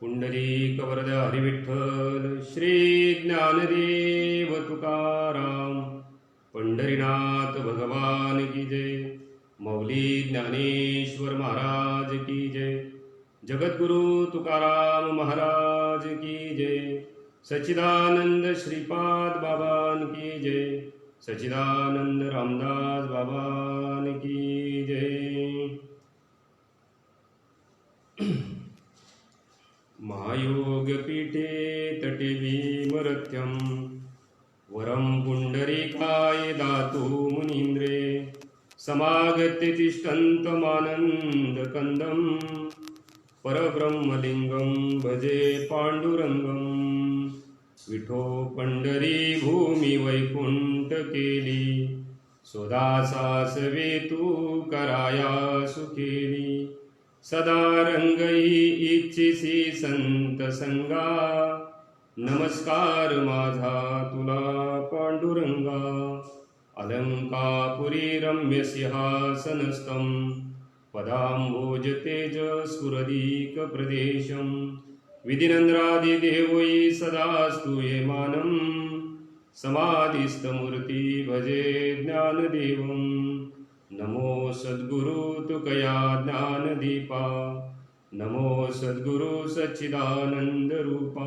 पुंडलिक वरद हरिविठ्ठल श्री ज्ञानदेव तुकाराम पंढरीनाथ भगवान की जय। मौली ज्ञानेश्वर महाराज की जय। जगद्गुरु तुकाराम महाराज की जय। सच्चिदानंद श्रीपाद बाबान की जय। सच्चिदानंद रामदास बाबान की जय। महायोगपीठे तटे भीमरथ्यं वरं पुंडरीकाय दातु मुनीन्द्रे समागत्य तिष्ठन्तमानन्दकन्दं परब्रह्मलिङ्गं भजे पाण्डुरङ्गं। विठो पंढरी भूमी वैकुंठ केली स्वदासासवे तू कराया सुखेली। सदा रंगई इच्छिसी संत संगा नमस्कार माझा तुला पांडुरंगा। अलंकापुरी रम्य सिंहासनस्थं पदांभोज तेज स्फुरदीक प्रदेशं। विधिनंद्रादिदेवै सदास्तु ये मानं समाधिस्थमूर्ती भजे ज्ञानदेवं। नमो सद्गुरु तुकया ज्ञानदीपा नमो सद्गुरु सच्चिदानंद रूपा।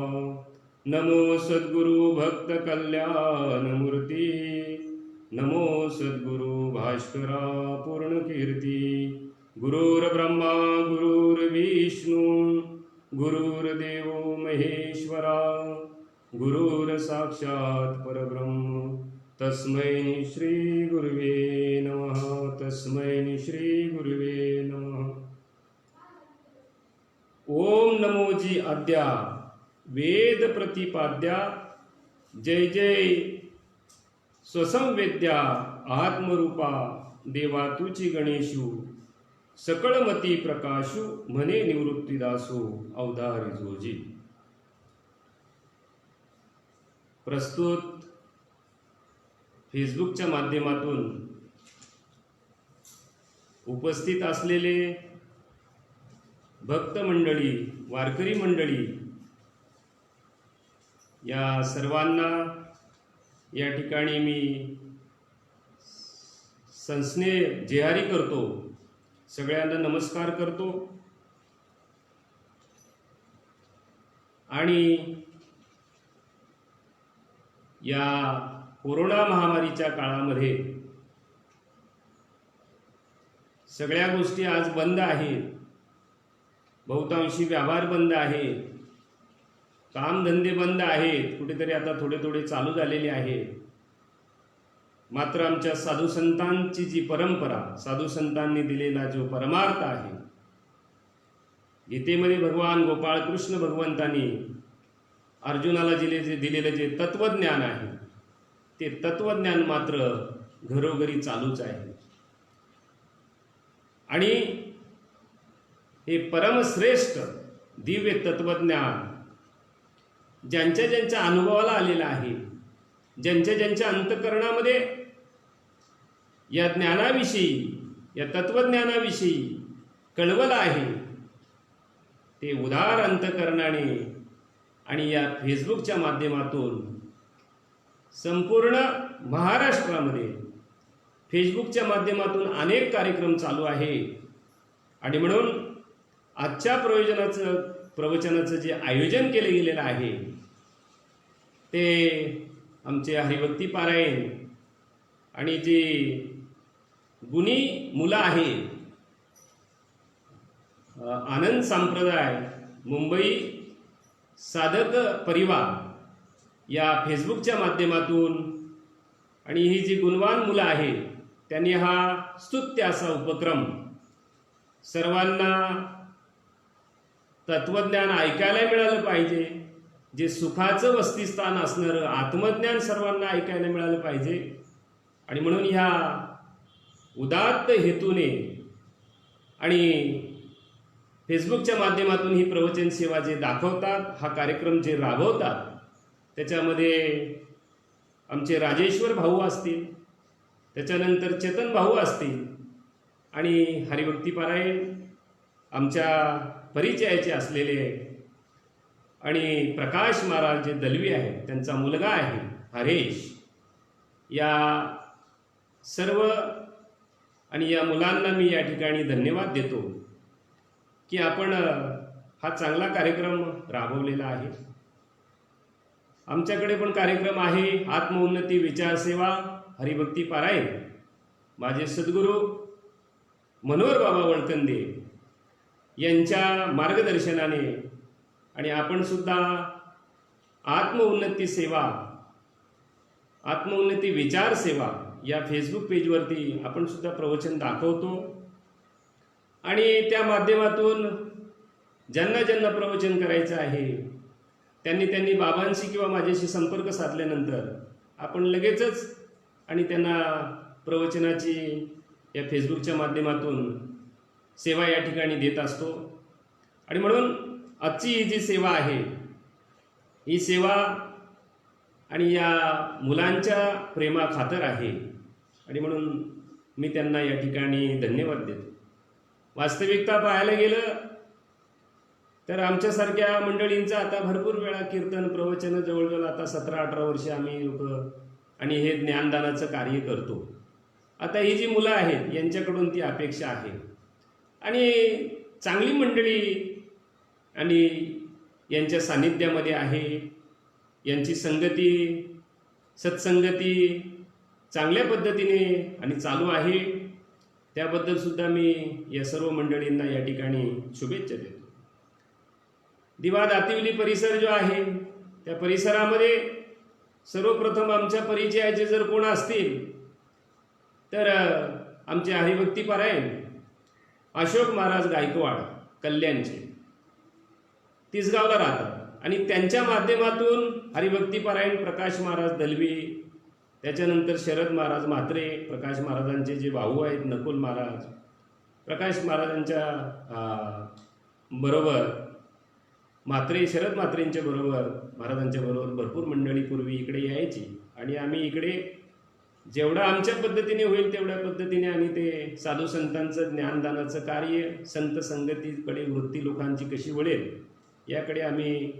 नमो सद्गुरु भक्त कल्याण मूर्ती नमो सद्गुरु भास्करा पूर्ण कीर्ती। गुरुर्ब्रह्मा गुरुर्विष्णू गुरुर्देवो महेश्वरा गुरुर्साक्षात् परब्रह्म तस्मै श्री गुरुवे नमः। तस्मै श्री गुरुवे नमः। ओम नमोजी आद्या वेद प्रतिपाद्या जय जय स्वसंवेद्या आत्मरूपा देवा तुची गणेशू सकळमती प्रकाशू म्हणे निवृत्तीदासो अवधारी जोजी। प्रस्तुत फेसबुकच्या माध्यमातून उपस्थित असलेले भक्त मंडळी वारकरी मंडळी या सर्वांना या ठिकाणी मी संस्नेह जेहारी करतो। सगळ्यांना नमस्कार करतो आणि या कोरोना महामारीच्या काळामध्ये सगळ्या गोष्टी आज बंद आहेत। बहुतांशी व्यवहार बंद आहेत, कामधंदे बंद आहेत, कुठेतरी आता थोडे थोडे चालू झालेले आहेत। मात्र आमच्या साधू संतांची जी परंपरा, साधू संतांनी दिलेला जो परमार्थ आहे, गीतेमध्ये भगवान गोपाळ कृष्ण भगवंतांनी अर्जुनाला दिलेलं जे तत्वज्ञान आहे ते तत्वज्ञान मात्र घरोघरी चालूच आहे। आणि हे परमश्रेष्ठ दिव्य तत्वज्ञान ज्यांच्या ज्यांच्या अनुभवाला आलेलं आहे, ज्यांच्या ज्यांच्या अंतःकरणामध्ये या ज्ञानाविषयी या तत्वज्ञानाविषयी कळवलं आहे, ते उदार अंतःकरणाने आणि या फेसबुकच्या माध्यमातून संपूर्ण महाराष्ट्रामध्ये फेसबुकच्या माध्यमातून अनेक कार्यक्रम चालू आहे। आणि म्हणून आजच्या प्रवचनाचं जे आयोजन केले गेलेलं आहे ते आमचे हरिभक्ती पारायण आणि जी गुणी मुलं आहेत, आनंद संप्रदाय मुंबई साधक परिवार या फेसबुकच्या माध्यमातून आणि ही जी गुणवान मुलं आहेत त्यांनी हा स्तुत्य असा उपक्रम सर्वांना तत्वज्ञान ऐकायला मिळालं पाहिजे। जे सुखाचं वस्तिस्थान असणारं आत्मज्ञान सर्वांना ऐकायला मिळालं पाहिजे। आणि म्हणून ह्या उदात्त हेतूने आणि फेसबुकच्या माध्यमातून ही प्रवचन सेवा जे दाखवतात, हा कार्यक्रम जे राबवतात, त्याच्यामध्ये आमचे राजेश्वर भाऊ असतील, त्याच्यानंतर चेतन भाऊ असतील आणि हरिभक्ती पारायण आमच्या परिचयाचे असलेले आणि प्रकाश महाराज जे दलवी आहेत त्यांचा मुलगा आहे हरेश, या सर्व आणि या मुलांना मी या ठिकाणी धन्यवाद देतो की आपण हा चांगला कार्यक्रम राबवलेला आहे. आमच्याकडे पण कार्यक्रम आहे आत्मउन्नती विचारसेवा हरिभक्ती पारायण. माझे सद्गुरू मनोहर बाबा वळकंदे यांच्या मार्गदर्शनाने आणि आपण सुद्धा आत्मउन्नती सेवा, आत्मउन्नती विचार सेवा या फेसबुक पेजवरती आपण सुद्धा प्रवचन दाखवतो आणि त्या माध्यमातून ज्यांना ज्यांना प्रवचन करायचं आहे त्यांनी बाबांशी किंवा माझ्याशी संपर्क साधल्यानंतर आपण लगेचच आणि त्यांना प्रवचनाची या फेसबुकच्या माध्यमातून सेवा या ठिकाणी देत असतो. आणि म्हणून आजची ही जी सेवा आहे ही सेवा आणि या मुलांच्या प्रेमाखातर आहे आणि म्हणून मी त्यांना या ठिकाणी धन्यवाद देतो. वास्तविकता पाहायला गेलं तर आमच्यासारख्या मंडळींचं आता भरपूर वेळा कीर्तन प्रवचन जवळजवळ आता 17-18 वर्षे आम्ही लोक आणि हे ज्ञानदानाचं कार्य करतो. आता ही जी मुलं आहेत यांच्याकडून ती अपेक्षा आहे आणि चांगली मंडळी आणि यांच्या सान्निध्यामध्ये आहे, यांची संगती सत्संगती चांगल्या पद्धतीने आणि चालू आहे. त्याबद्दल सुद्धा मी या सर्व मंडळींना या ठिकाणी शुभेच्छा देतो. दिवा दातिवली परिसर जो आहे त्या परिसरामध्ये सर्वप्रथम आमच्या परिचयाचे जर कोण असतील तर आमचे हरिभक्ती पारायण अशोक महाराज गायकवाड कल्याणचे तिसगावला राहतात आणि त्यांच्या माध्यमातून हरिभक्ती पारायण प्रकाश महाराज दलवी, त्याच्यानंतर शरद महाराज म्हात्रे, प्रकाश महाराजांचे जे भाऊ आहेत नकुल महाराज, प्रकाश महाराजांच्या बरोबर म्हात्रे, शरद म्हात्रेंच्या बरोबर महाराजांच्या बरोबर भरपूर मंडळी पूर्वी इकडे यायची आणि आम्ही इकडे जेवढं आमच्या पद्धतीने होईल तेवढ्या पद्धतीने आणि ते साधू संतांचं ज्ञानदानाचं कार्य, संत संगतीकडे वृत्ती लोकांची कशी वळेल याकडे आम्ही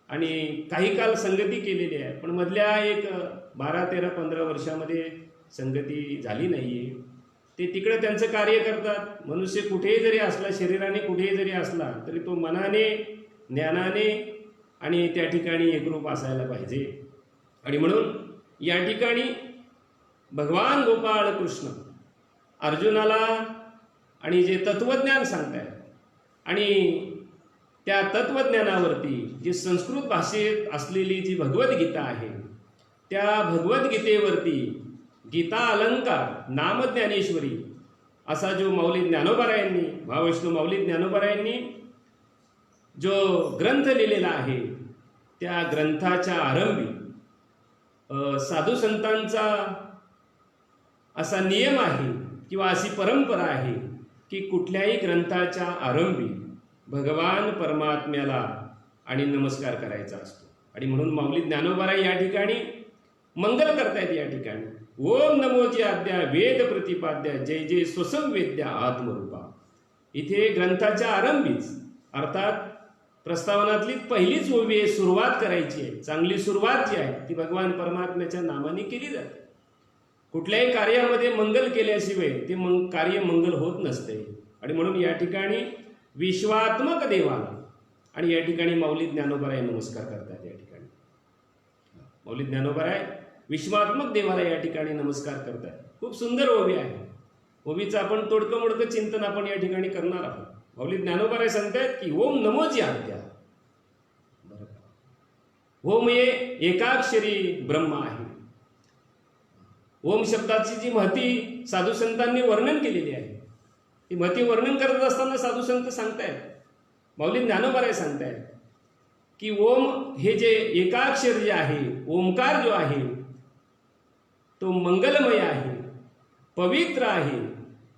आणि काही काल संगती केलेली आहे. पण मधल्या एक 12, 13, 15 वर्षामध्ये संगती झाली नाही आहे. ते तिकडे त्यांचं कार्य करतात. मनुष्य कुठेही जरी असला, शरीराने कुठेही जरी असला तरी तो मनाने, ज्ञानाने आणि त्या ठिकाणी एकरूप असायला पाहिजे. आणि म्हणून या ठिकाणी भगवान गोपाळ कृष्ण अर्जुनाला आणि जे तत्वज्ञान सांगतायत आणि त्या तत्वज्ञानावरती जी संस्कृत भाषेत असलेली जी भगवद्गीता आहे त्या भगवद्गीतेवरती गीता अलंकार नामज्ञानेश्वरी असा जो माऊली ज्ञानोबारायांनी, महावैष्णव माऊली ज्ञानोबारायांनी जो ग्रंथ लिहिलेला आहे त्या ग्रंथाच्या आरंभी साधू संतांचा असा नियम आहे किंवा अशी परंपरा आहे की कुठल्याही ग्रंथाच्या आरंभी भगवान परमात्म्याला आणि नमस्कार करायचा असतो. आणि म्हणून माऊली ज्ञानोबाराय या ठिकाणी मंगल करतायत. या ठिकाणी ओम नमोजी आद्या वेद प्रतिपाद्या जय जय स्वसंवेद्या आत्मरूपा. इथे ग्रंथाच्या आरंभीच अर्थात प्रस्तावनातली पहिलीच ओवी आहे, सुरुवात करायची आहे. चांगली सुरुवात जी आहे ती भगवान परमात्म्याच्या नामाने केली जाते. कुठल्याही कार्यामध्ये मंगल केल्याशिवाय ते कार्य मंगल होत नसते. आणि म्हणून या ठिकाणी विश्वात्मक देवाला आणि या ठिकाणी माऊली ज्ञानोबाराय नमस्कार करतात. या ठिकाणी माऊली ज्ञानोबाराय विश्वात्मक देवाला या ठिकाणी नमस्कार करतात. खूप सुंदर ओवी आहे. ओवीचं आपण तोडकं मोडकं चिंतन आपण या ठिकाणी करणार आहोत. माऊली ज्ञानोबाराय सांगतात की ओम नमोजी आद्या. ओम हे एकाक्षरी ब्रह्म आहे. ओम शब्दाची जी महती साधू संतांनी वर्णन केलेली आहे ती महती वर्णन करत असताना साधू संत सांगतायत, माऊली ज्ञानोबाराय सांगतायत की ओम हे जे एकाक्षर जे आहे, ओमकार जो आहे तो मंगलमय आहे, पवित्र आहे,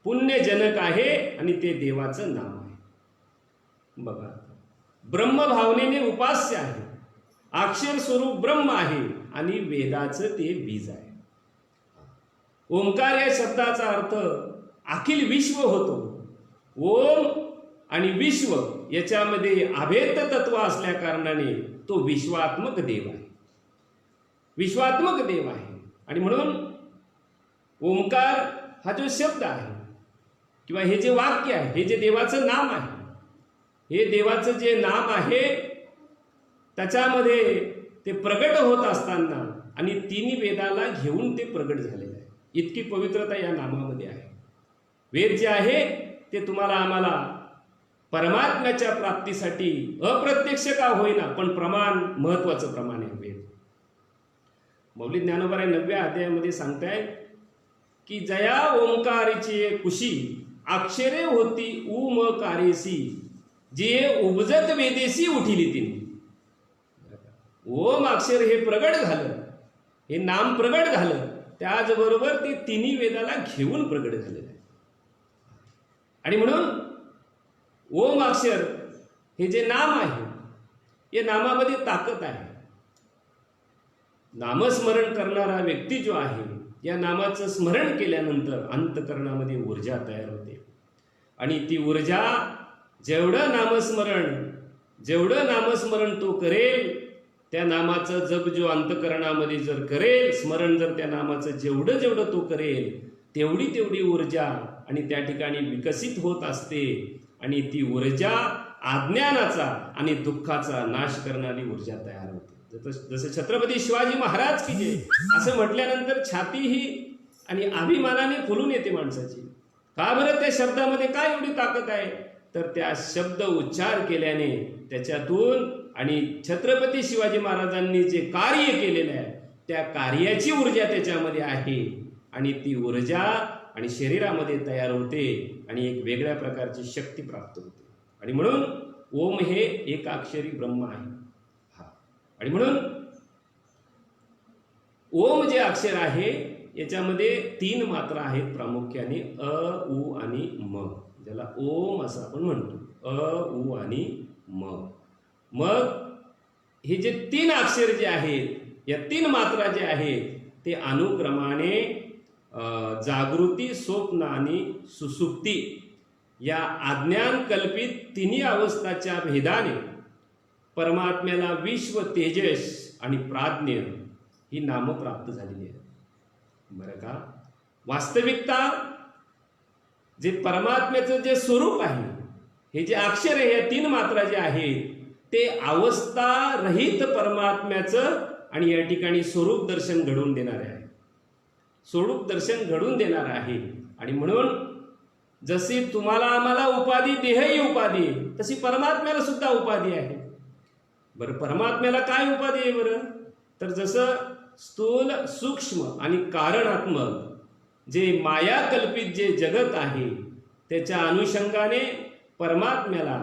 पुण्यजनक आहे आणि ते देवाचं नाम आहे. बघा, ब्रह्मभावनेने उपास्य आहे, अक्षर स्वरूप ब्रह्म आहे आणि वेदाचं ते बीज आहे. ओंकार या शब्दाचा अर्थ अखिल विश्व होतो. ओम आणि विश्व याच्यामध्ये अभेद तत्व असल्या कारणाने तो विश्वात्मक देव आहे. विश्वात्मक देव आहे. आणि म्हणून ओंकार हा जो शब्द आहे किंवा हे जे वाक्य आहे, हे जे देवाचं नाम आहे, हे देवाचं जे नाम आहे त्याच्यामध्ये ते प्रगट होत असताना आणि तिन्ही वेदाला घेऊन ते प्रगट झालेलं आहे. इतकी पवित्रता या नामामध्ये आहे. वेद जे आहे ते तुम्हाला आम्हाला परमात्म्याच्या प्राप्तीसाठी अप्रत्यक्ष का होईना पण प्रमाण, महत्वाचं प्रमाण आहे वेद. मौली ज्ञानोबा 9व्या अध्यायामध्ये सांगतायत की जया ओंकारीची कुशी अक्षरे होती उमकारेसी जे उपजत वेदेसी उठिली तिने. ओम अक्षर हे प्रगट झालं, हे नाम प्रगट झालं, त्याचबरोबर ते तिन्ही वेदाला घेऊन प्रगट झालेलं आहे. आणि म्हणून ओम अक्षर हे जे नाम आहे, या नामामध्ये ताकद आहे. नामस्मरण करणारा व्यक्ती जो आहे, या नामाचं स्मरण केल्यानंतर अंतकरणामध्ये ऊर्जा तयार होते. आणि ती ऊर्जा जेवढं नामस्मरण तो करेल, त्या नामाचं जप जो अंतकरणामध्ये जर करेल, स्मरण जर त्या नामाचं जेवढं तो करेल, तेवढी ऊर्जा आणि त्या ठिकाणी विकसित होत असते. आणि ती ऊर्जा अज्ञानाचा आणि दुःखाचा नाश करणारी ऊर्जा तयार होते. जसं छत्रपती शिवाजी महाराज की जे असं म्हटल्यानंतर छाती ही आणि अभिमानाने फुलून येते माणसाची. का बरं? त्या शब्दामध्ये काय एवढी ताकद आहे? तर त्या शब्द उच्चार केल्याने त्याच्यातून आणि छत्रपती शिवाजी महाराजांनी जे कार्य केलेलं आहे त्या कार्याची ऊर्जा त्याच्यामध्ये आहे. आणि ती ऊर्जा आणि शरीरामध्ये तयार होते आणि एक वेगळ्या प्रकारची शक्ती प्राप्त होते. आणि म्हणून ओम हे एकाक्षरी ब्रह्म आहे. आणि म्हणून ओम जे अक्षर आहे याच्यामध्ये 3 मात्रा आहेत प्रामुख्याने, अ, उ आणि म, ज्याला ओम असं आपण म्हणतो. अ, उ आणि म. मग हे जे 3 अक्षर जे आहेत, या 3 मात्रा जे आहेत ते अनुक्रमाने जागृती, स्वप्न आणि सुसुप्ती या अज्ञान कल्पित तिन्ही अवस्थाच्या भेदाने परमात्म्याला विश्व, तेजस आणि प्राज्ञ ही नामं प्राप्त झालेली आहेत. बरं का? वास्तविकता जे परमात्म्याचं जे स्वरूप आहे, हे जे अक्षर आहे, या 3 मात्रा जे आहेत ते अवस्था रहित परमात्म्याचं आणि या ठिकाणी स्वरूप दर्शन घडवून देणार आहे. स्वरूप दर्शन घडून देणार आहे. आणि म्हणून जशी तुम्हाला आम्हाला उपाधी, देहही उपाधी आहे, तशी परमात्म्याला सुद्धा उपाधी आहे. बरं, परमात्म्याला काय उपाधी आहे बरं? तर जसं स्थूल, सूक्ष्म आणि कारणात्मक जे माया कल्पित जे जगत आहे त्याच्या अनुषंगाने परमात्म्याला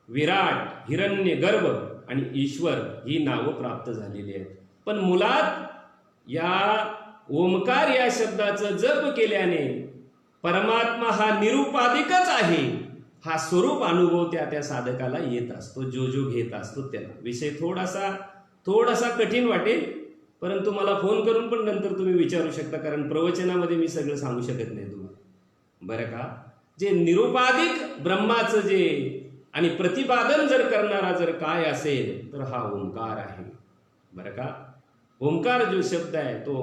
विराट, हिरण्य गर्भ आणि ईश्वर ही नावं प्राप्त झालेली आहेत. पण मुळात या ओमकार या शब्दाचं जप केल्याने परमात्मा हा निरुपाधिकच आहे, हा स्वरूप अनुभव त्या साधकाला येत असतो, जो घेत असतो त्याला. विषय थोडासा कठीण वाटेल, परंतु मला फोन करून पण नंतर तुम्ही विचारू शकता, कारण प्रवचनामध्ये मी सगळं सांगू शकत नाही तुम्हाला. बरं का? जे निरुपाधिक ब्रह्माचं जे आणि प्रतिपादन जर करणारा जर काय असेल तर हा ओंकार आहे. बरं का? ओंकार जो शब्द आहे तो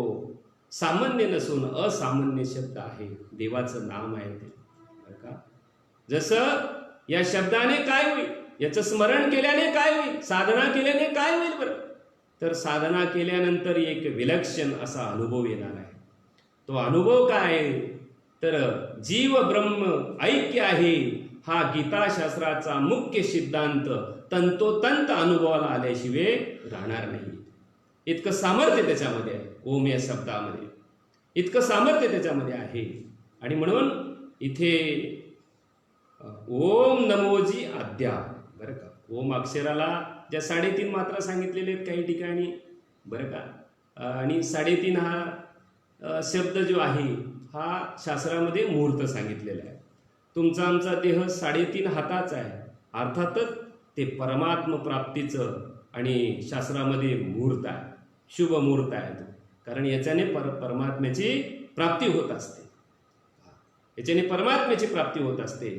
सामान्य नसून असामान्य शब्द आहे, देवाचं नाम आहे ते. बरं का? जसं या शब्दाने काय होईल, याचं स्मरण केल्याने काय होईल, साधना केल्याने काय होईल बरं? तर साधना केल्यानंतर एक विलक्षण असा अनुभव येणार आहे. तो अनुभव काय आहे? तर जीव ब्रह्म ऐक्य आहे, हा गीताशास्त्राचा मुख्य सिद्धांत तंतोतंत अनुभवाला आल्याशिवाय राहणार नाही. इतकं सामर्थ्य त्याच्यामध्ये आहे. ओम या शब्दामध्ये इतकं सामर्थ्य त्याच्यामध्ये आहे. आणि म्हणून इथे ओम नमोजी आद्या. बरं का? ओम अक्षराला ज्या 3.5 मात्रा सांगितलेल्या आहेत काही ठिकाणी. बरं का? आणि 3.5 हा शब्द जो आहे हा शास्त्रामध्ये मुहूर्त सांगितलेला आहे. तुमचा आमचा देह 3.5 हाताचा आहे. अर्थातच ते परमात्म प्राप्तीचं आणि शास्त्रामध्ये मुहूर्त आहे, शुभ मुहूर्त आहे तो. कारण याच्याने परमात्म्याची प्राप्ती होत असते. याच्याने परमात्म्याची प्राप्ती होत असते.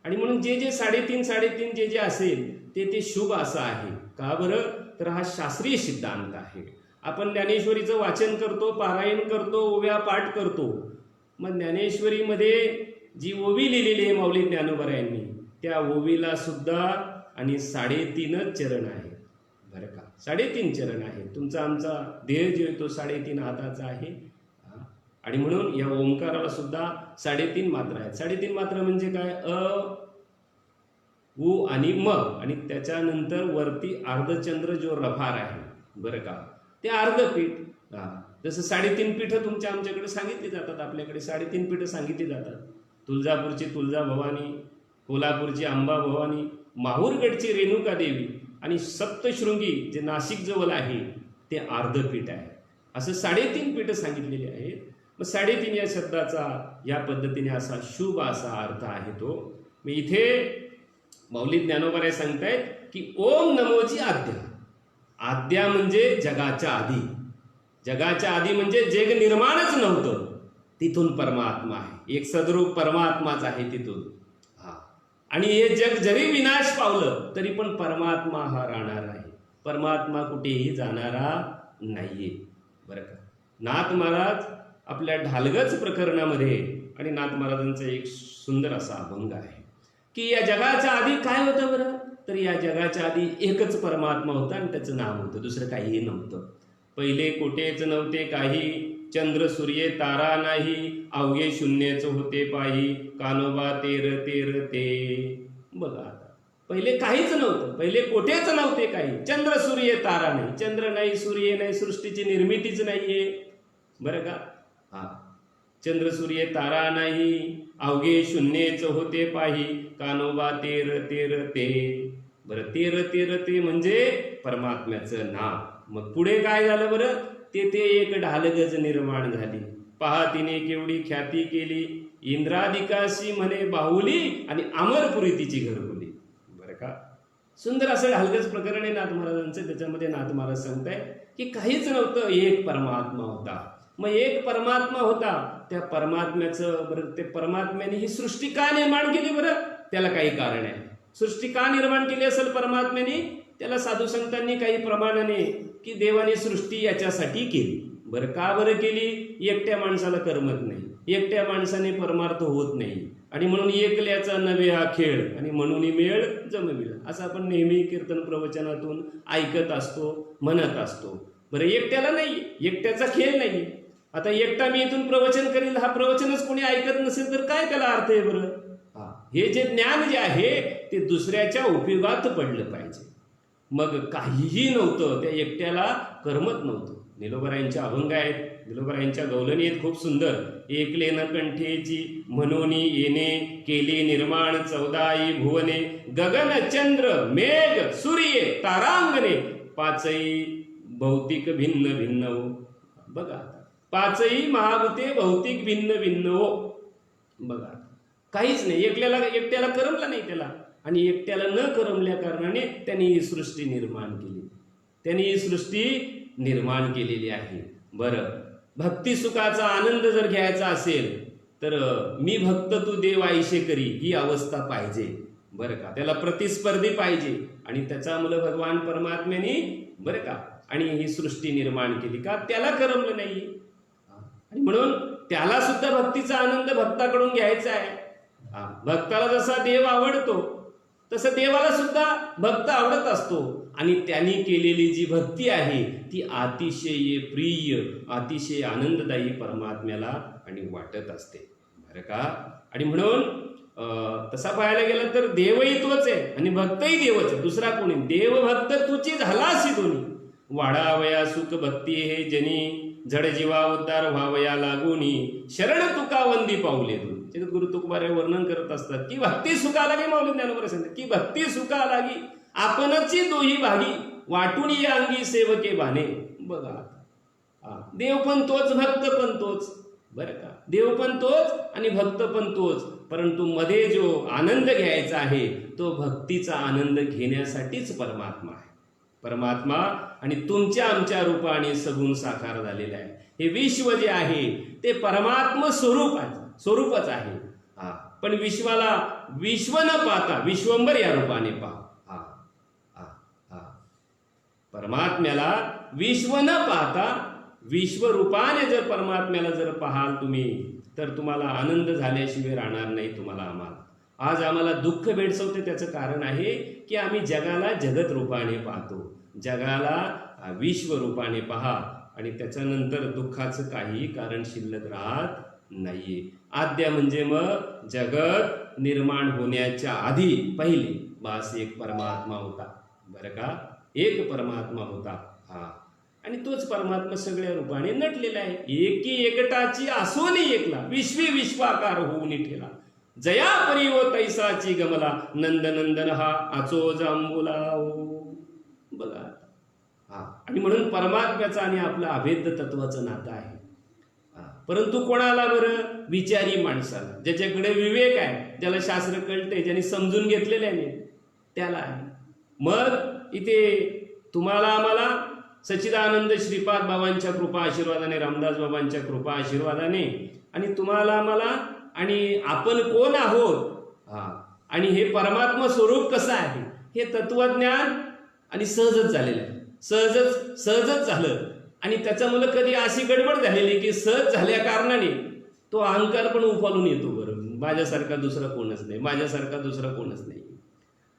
आणि म्हणून जे जे 3.5 जे जे असेल ते शुभ असं आहे. का बरं? तर हा शास्त्रीय सिद्धांत आहे. आपण ज्ञानेश्वरीचं वाचन करतो, पारायण करतो, ओव्या पाठ करतो. मग ज्ञानेश्वरीमध्ये जी ओवी लिहिलेली आहे माऊली ज्ञानोबा यांनी, त्या ओवीला सुद्धा आणि 3.5 चरण आहे बरं का. 3.5 चरण आहे. तुमचा आमचा देह जो आहे तो 3.5 हाताचा आहे. आणि म्हणून या ओंकाराला सुद्धा 3.5 मात्रा आहेत. 3.5 मात्रा म्हणजे काय? अ, उ आणि म, आणि त्याच्यानंतर वरती अर्धचंद्र जो रफार आहे बरं का, ते अर्धपीठ. जसं 3.5 पीठं तुमच्या आमच्याकडे सांगितली जातात, आपल्याकडे 3.5 पीठं सांगितली जातात. तुळजापूरची तुळजा भवानी, कोल्हापूरची अंबा भवानी, माहूरगडची रेणुका देवी आणि सप्तशृंगी जे नाशिक जवळ आहे ते अर्धपीठ आहे. असं 3.5 पीठं सांगितलेली आहेत. मग 3.5 या शब्दाचा या पद्धतीने असा शुभ असा अर्थ आहे तो. मग इथे माऊली ज्ञानोबा सांगतायत की ओम नमोची आद्या. आद्या म्हणजे जगाच्या आधी. जगाच्या आधी म्हणजे जग निर्माणच नव्हतं, तिथून परमात्मा आहे. एक सद्रूप परमात्माच आहे तिथून. आणि हे जग जरी विनाश पावलं तरी पण परमात्मा हा राहणार आहे. परमात्मा कुठेही जाणारा नाहीये बरं का. नाथ महाराज आपल्या ढालगज प्रकरणामध्ये, आणि नाथ महाराजांचा एक सुंदर असा अभंग आहे की या जगाच्या आधी काय होतं बरं? तर या जगाच्या आधी एकच परमात्मा होता आणि त्याचं नाव होतं, दुसरं काहीही नव्हतं. पहिले कोठेच नव्हते काही, चंद्र सूर्य तारा नाही, अवघे शून्यच होते पाही, कानोबा तेर तेर ते. बघा आता, पहिले काहीच नव्हतं, पहिले कोठेच नव्हते काही, चंद्र सूर्य तारा नाही, चंद्र नाही, सूर्य नाही, सृष्टीची निर्मितीच नाहीये बरं का. चंद्र सूर्य तारा नाही, अवघे शून्यच होते पाही, कानोबा तेर तेर ते. बरं, तेर तेर ते म्हणजे परमात्म्याचं नाव. मग पुढे काय झालं बरं? तेथे एक ढालगज निर्माण झाली, पहा तिने केवढी ख्याती केली, इंद्रादिकाशी म्हणे बाहुली, आणि अमरपुरी तिची घरकुली. बरं का, सुंदर असं ढालगज प्रकरण आहे नाथ महाराजांचं. त्याच्यामध्ये नाथ महाराज सांगताय की काहीच नव्हतं, एक परमात्मा होता. मग एक परमात्मा होता, त्या परमात्म्याचं बरं, ते परमात्म्याने ही सृष्टी का निर्माण केली बरं? त्याला काही कारण आहे. सृष्टी का निर्माण केली असेल परमात्म्याने? त्याला साधू संतांनी काही प्रमाणाने की देवाने सृष्टी याच्यासाठी केली. बरं, का बरं केली? एकट्या माणसाला करमत नाही, एकट्या माणसाने परमार्थ होत नाही, आणि म्हणून एकल्याचा नव्हे हा खेळ, आणि म्हणून मेळ जमविला, असं आपण नेहमी कीर्तन प्रवचनातून ऐकत असतो, म्हणत असतो. बरं, एकट्याला नाही, एकट्याचा खेळ नाही. आता एकटा मी इथून प्रवचन करील, हा प्रवचनच कोणी ऐकत नसेल तर काय त्याला अर्थ आहे बरं? हे जे ज्ञान जे आहे ते दुसऱ्याच्या उपयोगात पडलं पाहिजे. मग काहीही नव्हतं, त्या एकट्याला करमत नव्हतं. निलोबरायांच्या अभंग आहेत, निलोबरायांच्या गवलनी आहेत खूप सुंदर. एकले न कंठेची म्हणून येणे, केली निर्माण 14 भुवने, गगन चंद्र मेघ सूर्य तारांगणे, पाचही भौतिक भिन्न भिन्न हो. बघा, पाचही महाभूते भौतिक भिन्न भिन्न हो. बघा, काहीच नाही, एकट्याला करमलं नाही त्याला, आणि एकट्याला न करमल्या कारणाने त्यांनी ही सृष्टी निर्माण केली, त्यांनी ही सृष्टी निर्माण केलेली आहे. बरं, भक्ती सुखाचा आनंद जर घ्यायचा असेल तर मी भक्त तू देव आईशे करी, ही अवस्था पाहिजे बरं का. त्याला प्रतिस्पर्धी पाहिजे, आणि त्याच्यामुळे भगवान परमात्म्याने बरं का आणि ही सृष्टी निर्माण केली. का? त्याला करमलं नाही, आणि म्हणून त्याला सुद्धा भक्तीचा आनंद भक्ताकडून घ्यायचा आहे. भक्ताला जसा देव आवडतो तसं देवाला सुद्धा भक्त आवडत असतो, आणि त्यांनी केलेली जी भक्ती आहे ती अतिशय प्रिय, अतिशय आनंददायी परमात्म्याला आणि वाटत असते बरं का. आणि म्हणून तसा पाहायला गेलं तर देवही तोच आहे आणि भक्तही देवच आहे, दुसरा कोणी. देव भक्त तुची झालासी दोन्ही, वाढावया सुख भक्ती हे जनी, जड जीवा उद्धार व्हावया लागुनी, शरण तुका वंदी पावले. जगत गुरु तुकोबारे वर्णन करत असतात की भक्ती सुखा लागी, माऊली ज्ञानोबा सांगतात की भक्ती सुखा लागी आपणची दोही भागी, वाटून या अंगी सेवके भाने. बघा, देव पण तोच, भक्त पण तोच बरं का. देव पण तोच आणि भक्त पण तोच, परंतु मध्ये जो आनंद घ्यायचा आहे तो भक्तीचा आनंद घेण्यासाठीच परमात्मा आहे. परमात्मा आणि तुमच्या आमच्या रूपाने सगुण साकार झालेला आहे. हे विश्व जे आहे ते परमात्म स्वरूपच आहे. पण विश्वाला विश्व न पाहता विश्वंभर या रूपाने पहा. हा हा हा परमात्म्याला विश्व न पाहता विश्वरूपाने जर परमात्म्याला जर पाहाल तुम्ही तर तुम्हाला आनंद झाल्याशिवाय राहणार नाही तुम्हाला आम्हाला. आज आम्हाला दुःख भेडसवते त्याचं कारण आहे की आम्ही जगाला जगत रूपाने पाहतो. जगाला विश्वरूपाने पहा आणि त्याच्यानंतर दुःखाचं काही कारण शिल्लक राहत नाहीये. आद्य म्हणजे मग जगत निर्माण होण्याच्या आधी पहिले बास एक परमात्मा होता. बरं का, एक परमात्मा होता. हा आणि तोच परमात्मा सगळ्या रूपाने नटलेला आहे. एकी एकटाची असोनी एकला विश्वी विश्वाकार होऊन ठेला. जया परी व तैसाची गमला नंदनंदन हा आचो जांबुला. बघा हा आणि म्हणून परमात्म्याचं आणि आपलं अभेद्य तत्वाचं नातं आहे. परंतु कोणाला बरं? विचारी माणसाला, ज्याच्याकडे विवेक आहे, ज्याला शास्त्र कळते, ज्यांनी समजून घेतलेले आहे त्याला आहे. मग इथे तुम्हाला आम्हाला सच्चिदानंद श्रीपाद बाबांच्या कृपा आशीर्वादाने, रामदास बाबांच्या कृपा आशीर्वादाने आणि तुम्हाला आम्हाला आणि आपण कोण आहोत आणि हे परमात्मा स्वरूप कसं आहे हे तत्वज्ञान आणि सहजच झालेलं आहे. सहजच झालं आणि त्याच्यामुळे कधी अशी गडबड झालेली की सहज झाल्या कारणाने तो अहंकार पण उफालून येतो. बरं, माझ्यासारखा दुसरा कोणच नाही, माझ्यासारखा दुसरा कोणच नाही.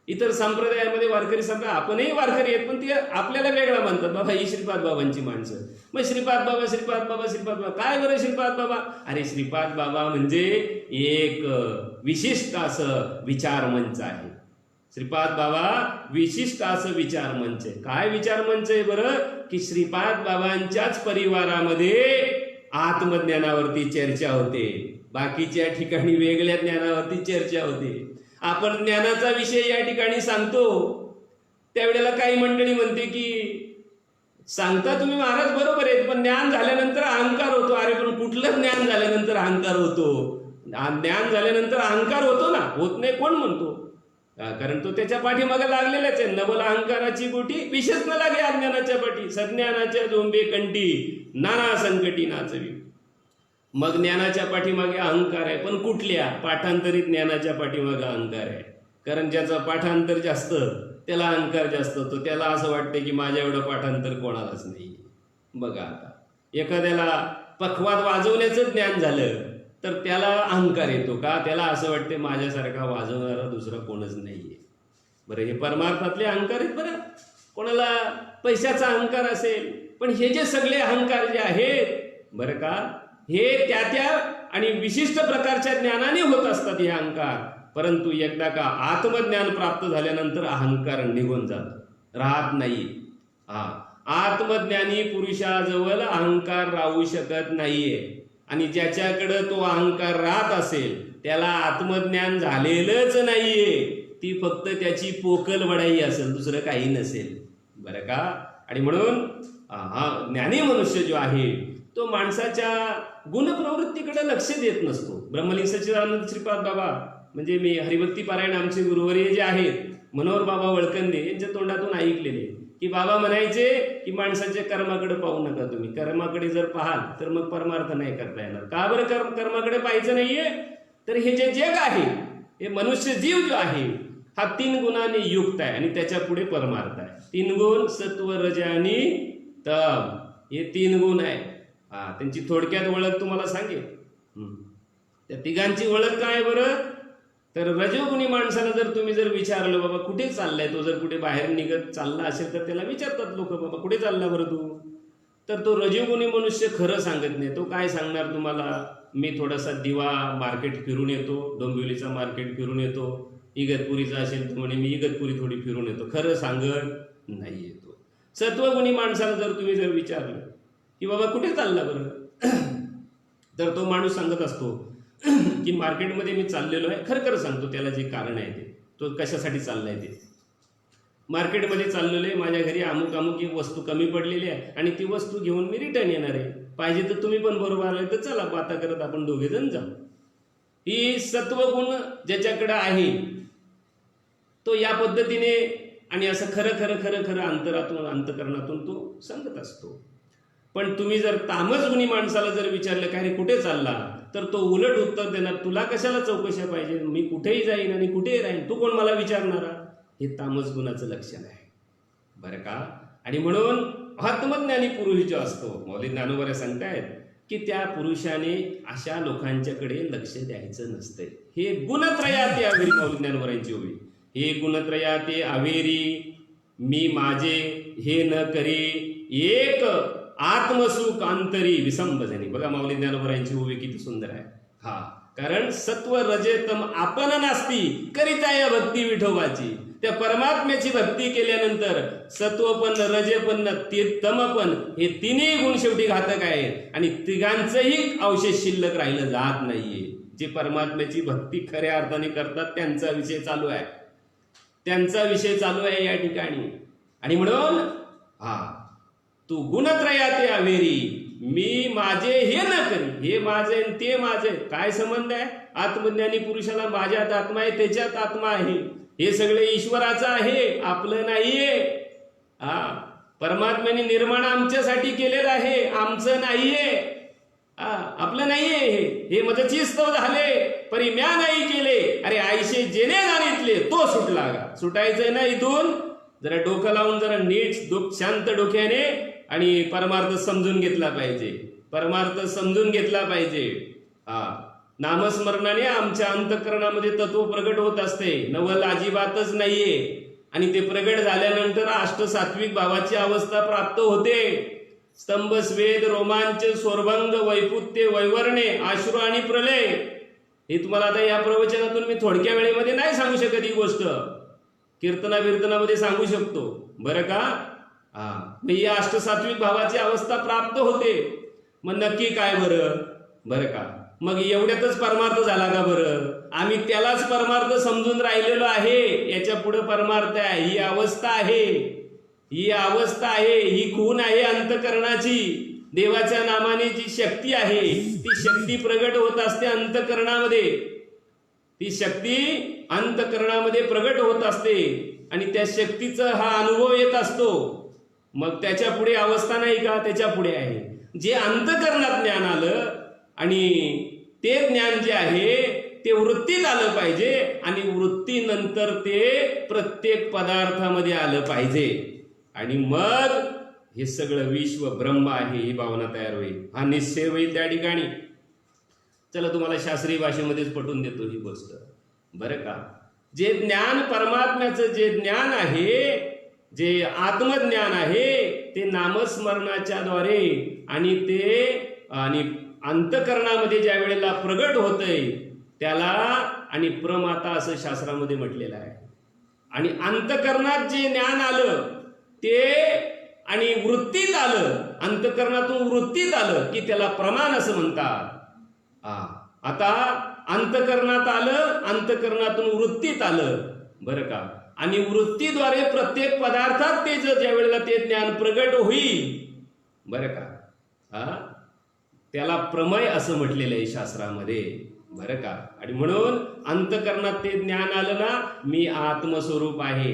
इतर संप्रदायामध्ये वारकरी संप्रदाय, आपणही वारकरी आहेत पण ते आपल्याला वेगळा मानतात. बाबा ही श्रीपाद बाबांची माणसं. मग श्रीपाद बाबा श्रीपाद बाबा श्रीपाद बाबा काय बरं श्रीपाद बाबा? अरे श्रीपाद बाबा म्हणजे एक विशिष्ट असं विचार मंच आहे. श्रीपाद बाबा विशिष्ट असं विचार मंच आहे. काय विचार मंच आहे बरं? की श्रीपाद बाबांच्याच परिवारामध्ये आत्मज्ञानावरती चर्चा होते, बाकीच्या ठिकाणी वेगळ्या ज्ञानावरती चर्चा होते. आपण ज्ञानाचा विषय या ठिकाणी सांगतो त्यावेळेला काही मंडळी म्हणते की सांगता तुम्ही महाराज बरोबर आहेत पण ज्ञान झाल्यानंतर अहंकार होतो. अरे पण कुठलं ज्ञान झाल्यानंतर अहंकार होतो? ज्ञान झाल्यानंतर अहंकार होतो ना, होत नाही कोण म्हणतो? कारण तो त्याच्या पाठीमागे लागलेलाच आहे. नवल अहंकाराची गोटी विशेष न लागे अज्ञानाच्या पाठी, सज्ञानाच्या जोंबे कंठी नाना संकटी नाचवी. मग ज्ञानाच्या पाठीमागे अहंकार आहे पण कुठल्या? पाठांतरित ज्ञानाच्या पाठीमागे अहंकार आहे. कारण ज्याचं पाठांतर जास्त त्याला अहंकार जास्त होतो. त्याला असं वाटतं की माझ्या एवढं पाठांतर कोणालाच नाही. बघा आता एखाद्याला पखवाद वाजवण्याचं ज्ञान झालं तर त्याला अहंकार येतो का? त्याला असं वाटते माझ्यासारखा वाजवणारा दुसरा कोणच नाहीये. बरं, हे परमार्थातले अहंकार आहेत. बरं, कोणाला पैशाचा अहंकार असेल पण हे जे सगळे अहंकार जे आहेत बरं का, हे त्या आणि विशिष्ट प्रकारच्या ज्ञानाने होत असतात हे अहंकार. परंतु एकदा का आत्मज्ञान प्राप्त झाल्यानंतर अहंकार निघून जात राहत नाही. आत्मज्ञानी पुरुषाजवळ अहंकार राहू शकत नाहीये आणि ज्याच्याकडे तो अहंकार राहत असेल त्याला आत्मज्ञान झालेलंच नाहीये. ती फक्त त्याची पोकल वडाई असेल, दुसरं काही नसेल. बरं का, आणि म्हणून हा ज्ञानी मनुष्य जो आहे तो माणसाच्या गुणप्रवृत्तीकडे लक्ष देत नसतो. ब्रह्मलिंग सच्चिदानंद श्रीपाद बाबा म्हणजे मी हरिभक्ती पारायण आमचे गुरुवर्य जे आहेत मनोहर बाबा वळकंदे यांच्या तोंडातून ऐकलेले की बाबा म्हणायचे की माणसाच्या कर्माकडे पाहू नका तुम्ही. कर्माकडे जर पाहाल तर मग परमार्थ नाही करता येणार. का बरं कर्माकडे पाहायचं नाहीये? तर हे जे जग आहे हे मनुष्य जीव जो आहे हा 3 गुणांनी युक्त आहे आणि त्याच्या पुढे परमार्थ आहे. 3 गुण सत्व रज आणि तम हे 3 गुण आहे. त्यांची थोडक्यात ओळख तुम्हाला सांगेल. त्या तिघांची ओळख काय बरं? तर रजोगुणी माणसाला जर तुम्ही जर विचारलं बाबा कुठे चाललाय, तो जर कुठे बाहेर निघत चालला असेल तर त्याला विचारतात लोक बाबा कुठे चालला बरं तू? तर तो रजोगुणी मनुष्य खरं सांगत नाही. तो काय सांगणार तुम्हाला? मी थोडासा दिवा मार्केट फिरून येतो, डोंबिवलीचा मार्केट फिरून येतो. इगतपुरीचा असेल तर म्हणे मी इगतपुरी थोडी फिरून येतो. खरं सांगत नाही येतो. सत्वगुणी माणसाला जर तुम्ही जर विचारलं की बाबा कुठे चालला बरं, तर तो माणूस सांगत असतो की मार्केटमध्ये मी चाललेलो आहे. खरं सांगतो त्याला जे कारण आहे ते, तो कशासाठी चाललाय ते. मार्केटमध्ये चाललेलो आहे, माझ्या घरी अमुक एक वस्तू कमी पडलेली आहे आणि ती वस्तू घेऊन मी रिटर्न येणार आहे. पाहिजे तर तुम्ही पण बरोबर आलाय तर चला बाता करत आपण दोघे जण जाऊ. ही सत्वगुण ज्याच्याकडे आहे तो या पद्धतीने आणि असं खरं अंतकरणातून तो सांगत असतो. पण तुम्ही जर तामस गुणी माणसाला जर विचारलं काय रे कुठे चालला, तर तो उलट उत्तर देणार, तुला कशाला चौकशा पाहिजे, मी कुठेही जाईन आणि कुठेही राहीन, तू कोण मला विचारणारा. हे तामस गुणाचं लक्षण आहे बरं का. आणि म्हणून आत्मज्ञानी पुरुष जो असतो, मौली ज्ञानोबा सांगतायत की त्या पुरुषाने अशा लोकांच्याकडे लक्ष द्यायचं नसतंय. हे गुणत्रयाते अवेरी, मौली ज्ञानोबरांची ओवी, हे गुणत्रयाते अवेरी, मी माझे हे न करी, एक आत्मसुख अंतरी विसंबजनी. बघा माऊली ज्ञानोबरांची ओवी किती सुंदर आहे. हा, कारण सत्व रजतम आपण नास्ती करिता या भक्ती विठोबाची. त्या परमात्म्याची भक्ती केल्यानंतर सत्वपण रजपण तमपण हे तिन्ही गुण शेवटी घातक आहेत आणि तिघांचंही अवशेष शिल्लक राहिलं जात नाहीये. जे परमात्म्याची भक्ती खऱ्या अर्थाने करतात त्यांचा विषय चालू आहे, त्यांचा विषय चालू आहे या ठिकाणी. आणि म्हणून हा, तू गुणत्रयाते अवेरी, मी माझे हे न करी, हे माझे ते माझे. काय संबंध आहे? आत्मज्ञानी पुरुषाला माझ्यात आत्मा आहे, त्याच्यात आत्मा आहे, हे सगळे ईश्वराचं आहे, आपलं नाहीये. हा, परमात्म्याने निर्माण आमच्यासाठी केलेलं आहे, आमचं नाहीये. आपलं नाहीये. हे मजची स्तव झाले परी म्या नाही केले, अरे आयशे जेने जाणितले तो सुटला का. सुटायचंय ना इथून. जरा डोकं लावून जरा नीट शांत डोक्याने आणि परमार्थ समजून घेतला पाहिजे, परमार्थ समजून घेतला पाहिजे. नामस्मरणाने आमच्या अंतःकरणामध्ये तत्व प्रगट होत असते, नवल अजिबातच नाहीये. आणि ते प्रगट झाल्यानंतर अष्टसात्विक भावाची अवस्था प्राप्त होते. स्तंभ स्वेद रोमांच स्वरभंग वैपुत्य वैवर्णे अश्रू आणि प्रलय. हे तुम्हाला आता या प्रवचनातून मी थोडक्या वेळेमध्ये नाही सांगू शकत. ही गोष्ट कीर्तना कीर्तनामध्ये सांगू शकतो बरं का. ही अष्टसात्विक भावाची अवस्था प्राप्त होते. मग नक्की काय बरं का. मग एवढ्यातच परमार्थ झाला का बरं. आम्ही त्यालाच परमार्थ समजून राहिलेलो आहे. याच्या पुढे परमार्थ आहे. ही अवस्था आहे, ही अवस्था आहे, ही खून आहे अंतःकरणाची. देवाच्या नामाने जी शक्ती आहे ती शक्ती प्रगट होत असते अंतःकरणामध्ये. ती शक्ती अंतःकरणामध्ये प्रगट होत असते आणि त्या शक्तीचा हा अनुभव येत असतो. मग त्याच्या पुढे अवस्था नाही का, त्याच्या पुढे आहे. जे अंतःकरणात ज्ञान आलं आणि ते ज्ञान जे आहे ते वृत्तीत आलं पाहिजे आणि वृत्तीनंतर ते प्रत्येक पदार्थामध्ये आलं पाहिजे. आणि मग हे सगळं विश्व ब्रह्म आहे ही भावना तयार होईल, हा निश्चय होईल त्या ठिकाणी. चला तुम्हाला शास्त्रीय भाषेमध्येच पटवून देतो ही गोष्ट बरं का. जे ज्ञान परमात्म्याचं जे ज्ञान आहे, जे आत्मज्ञान आहे ते नामस्मरणाच्या द्वारे आणि अंतःकरणामध्ये ज्या वेळेला प्रगट होतंय त्याला आणि प्रमाता असं शास्त्रामध्ये म्हटलेलं आहे. आणि अंतःकरणात जे ज्ञान आलं ते आणि वृत्तीत आलं, अंतःकरणातून वृत्तीत आलं की त्याला प्रमाण असं म्हणतात. आता अंतःकरणात आलं, अंतःकरणातून वृत्तीत आलं बरं का. आणि वृत्तीद्वारे प्रत्येक पदार्थात ते ज्या वेळेला ते ज्ञान प्रगट होईल बरं का, त्याला प्रमेय असं म्हटलेलं आहे शास्त्रामध्ये बरं का. आणि म्हणून अंतःकरणात ते ज्ञान आलं ना, मी आत्मस्वरूप आहे,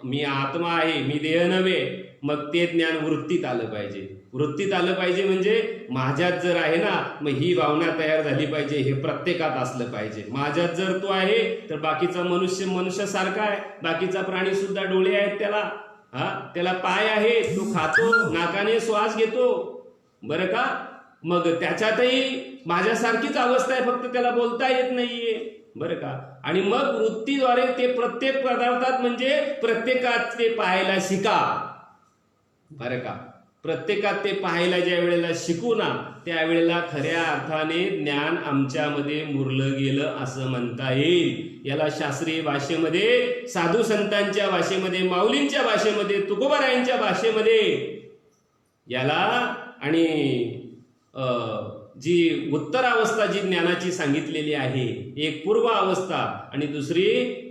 मी आत्मा आहे, मी देह नव्हे. मग ते ज्ञान वृत्तीत आलं पाहिजे. वृत्तीत आलं पाहिजे म्हणजे माझ्यात जर आहे ना, मग ही भावना तयार झाली पाहिजे, हे प्रत्येकात असलं पाहिजे. माझ्यात जर तो आहे तर बाकीचा मनुष्यासारखा आहे. बाकीचा प्राणी सुद्धा डोळे आहेत त्याला, त्याला पाय आहे, तो खातो, नाकाने श्वास घेतो बरं का. मग त्याच्यातही माझ्यासारखीच अवस्था आहे, फक्त त्याला बोलता येत नाहीये बरं का. आणि मग वृत्तीद्वारे ते प्रत्येक पदार्थात म्हणजे प्रत्येकात ते पाहायला शिका बरं का. प्रत्येकात ते पाहायला ज्या वेळेला शिकू ना, त्यावेळेला खऱ्या अर्थाने ज्ञान आमच्यामध्ये मुरलं गेलं असं म्हणता येईल. याला शास्त्रीय भाषेमध्ये, साधू संतांच्या भाषेमध्ये, माऊलींच्या भाषेमध्ये, तुकोबारायांच्या भाषेमध्ये याला आणि जी उत्तरावस्था जी ज्ञानाची सांगितलेली आहे, एक पूर्व अवस्था आणि दुसरी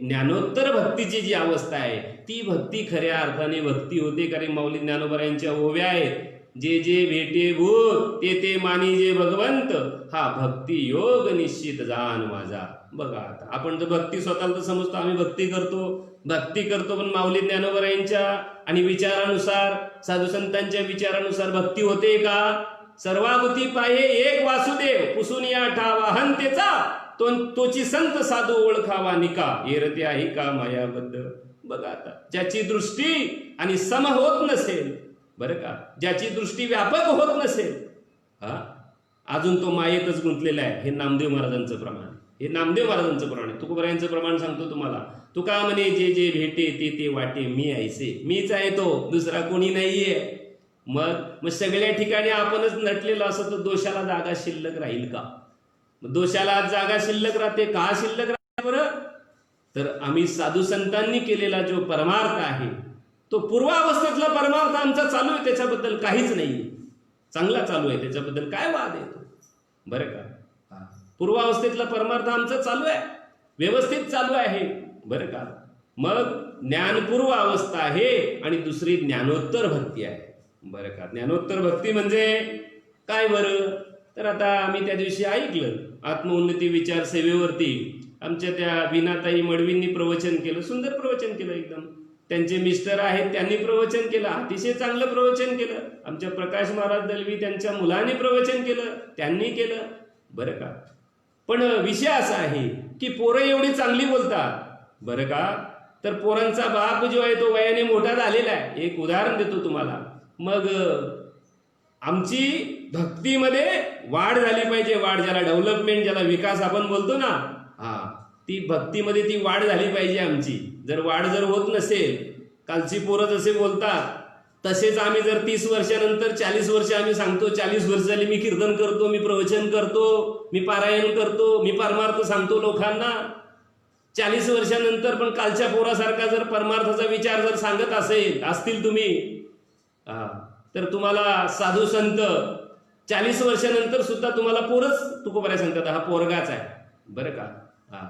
ज्ञानोत्तर भक्तीची जी अवस्था आहे ती भक्ती खऱ्या अर्थाने भक्ती होते. कारण माऊली ज्ञानोबरायांच्या ओव्या आहेत, जे जे भेटे भूत ते ते मानी जे भगवंत, हा भक्ती योग निश्चित जाण माझा. बघा आता आपण तर भक्ती स्वतःला तर समजतो, आम्ही भक्ती करतो पण माऊली ज्ञानोबरायांच्या आणि विचारानुसार, साधू संतांच्या विचारानुसार भक्ती होते का? सर्वाभूती पाहे एक वासुदेव पुसून या ठावा हंतेचा तोची संत साधू ओळखावा निका येरते आहे का मायाबद्ध. बघा आता ज्याची दृष्टी आणि सम होत नसेल, बरं का, ज्याची दृष्टी व्यापक होत नसेल, हा अजून तो मायेतच गुंतलेला आहे. हे नामदेव महाराजांचं प्रमाण, हे नामदेव महाराजांचं प्रमाण आहे. तुकोबारायांचं प्रमाण सांगतो तुम्हाला. तुका म्हणे जे जे भेटे ते ते वाटे मी ऐसे, मीच आहे तो, दुसरा कोणी नाहीये. मग सगळ्या ठिकाणी आपणच नटलेलो असं तर दोषाला जागा शिल्लक राहील का? दोषाला जागा शिल्लक राहते का? शिल्लक राहते बरं. तर आम्ही साधू संतांनी केलेला जो परमार्थ आहे तो पूर्वावस्थेतला परमार्थ आमचा चालू आहे, त्याच्याबद्दल काहीच नाही, चांगला चालू आहे, त्याच्याबद्दल काय वाद येतो, बरं का. पूर्वावस्थेतला परमार्थ आमचा चालू आहे, व्यवस्थित चालू आहे, बरं का. मग ज्ञानपूर्व अवस्था आहे आणि दुसरी ज्ञानोत्तर भक्ती आहे, बरं का. ज्ञानोत्तर भक्ती म्हणजे काय बरं? तर आता आम्ही त्या दिवशी ऐकलं आत्मउन्नती विचार सेवेवरती आमच्या त्या विनाताई मडवींनी प्रवचन केलं, सुंदर प्रवचन केलं एकदम. त्यांचे मिस्टर आहेत त्यांनी प्रवचन केलं, अतिशय चांगलं प्रवचन केलं. आमच्या प्रकाश महाराज दलवी त्यांच्या मुलाने प्रवचन केलं, त्यांनी केलं, बरं का. पण विषय असा आहे की पोरं एवढी चांगली बोलतात, बरं का. तर पोरांचा बाप जो आहे तो वयाने मोठा झालेला आहे. एक उदाहरण देतो तुम्हाला. मग आमची भक्तीमध्ये वाढ झाली पाहिजे, वाढ, ज्याला डेव्हलपमेंट, ज्याला विकास आपण बोलतो ना, हा, ती भक्तीमध्ये ती वाढ झाली पाहिजे आमची. जर वाढ जर होत नसेल, कालची पोरं जसे बोलतात तसेच आम्ही जर 30 वर्षानंतर 40 वर्ष आम्ही सांगतो, 40 वर्ष झाली मी कीर्तन करतो, मी प्रवचन करतो, मी पारायण करतो, मी परमार्थ सांगतो लोकांना, 40 वर्षानंतर पण कालच्या पोरासारखा जर परमार्थाचा विचार जर सांगत असतील तुम्ही, तर तुम्हाला साधू संत 40 वर्षानंतर सुद्धा तुम्हाला पोरच तुकोबाराय सांगतात, हा पोरगाच आहे, बरं का.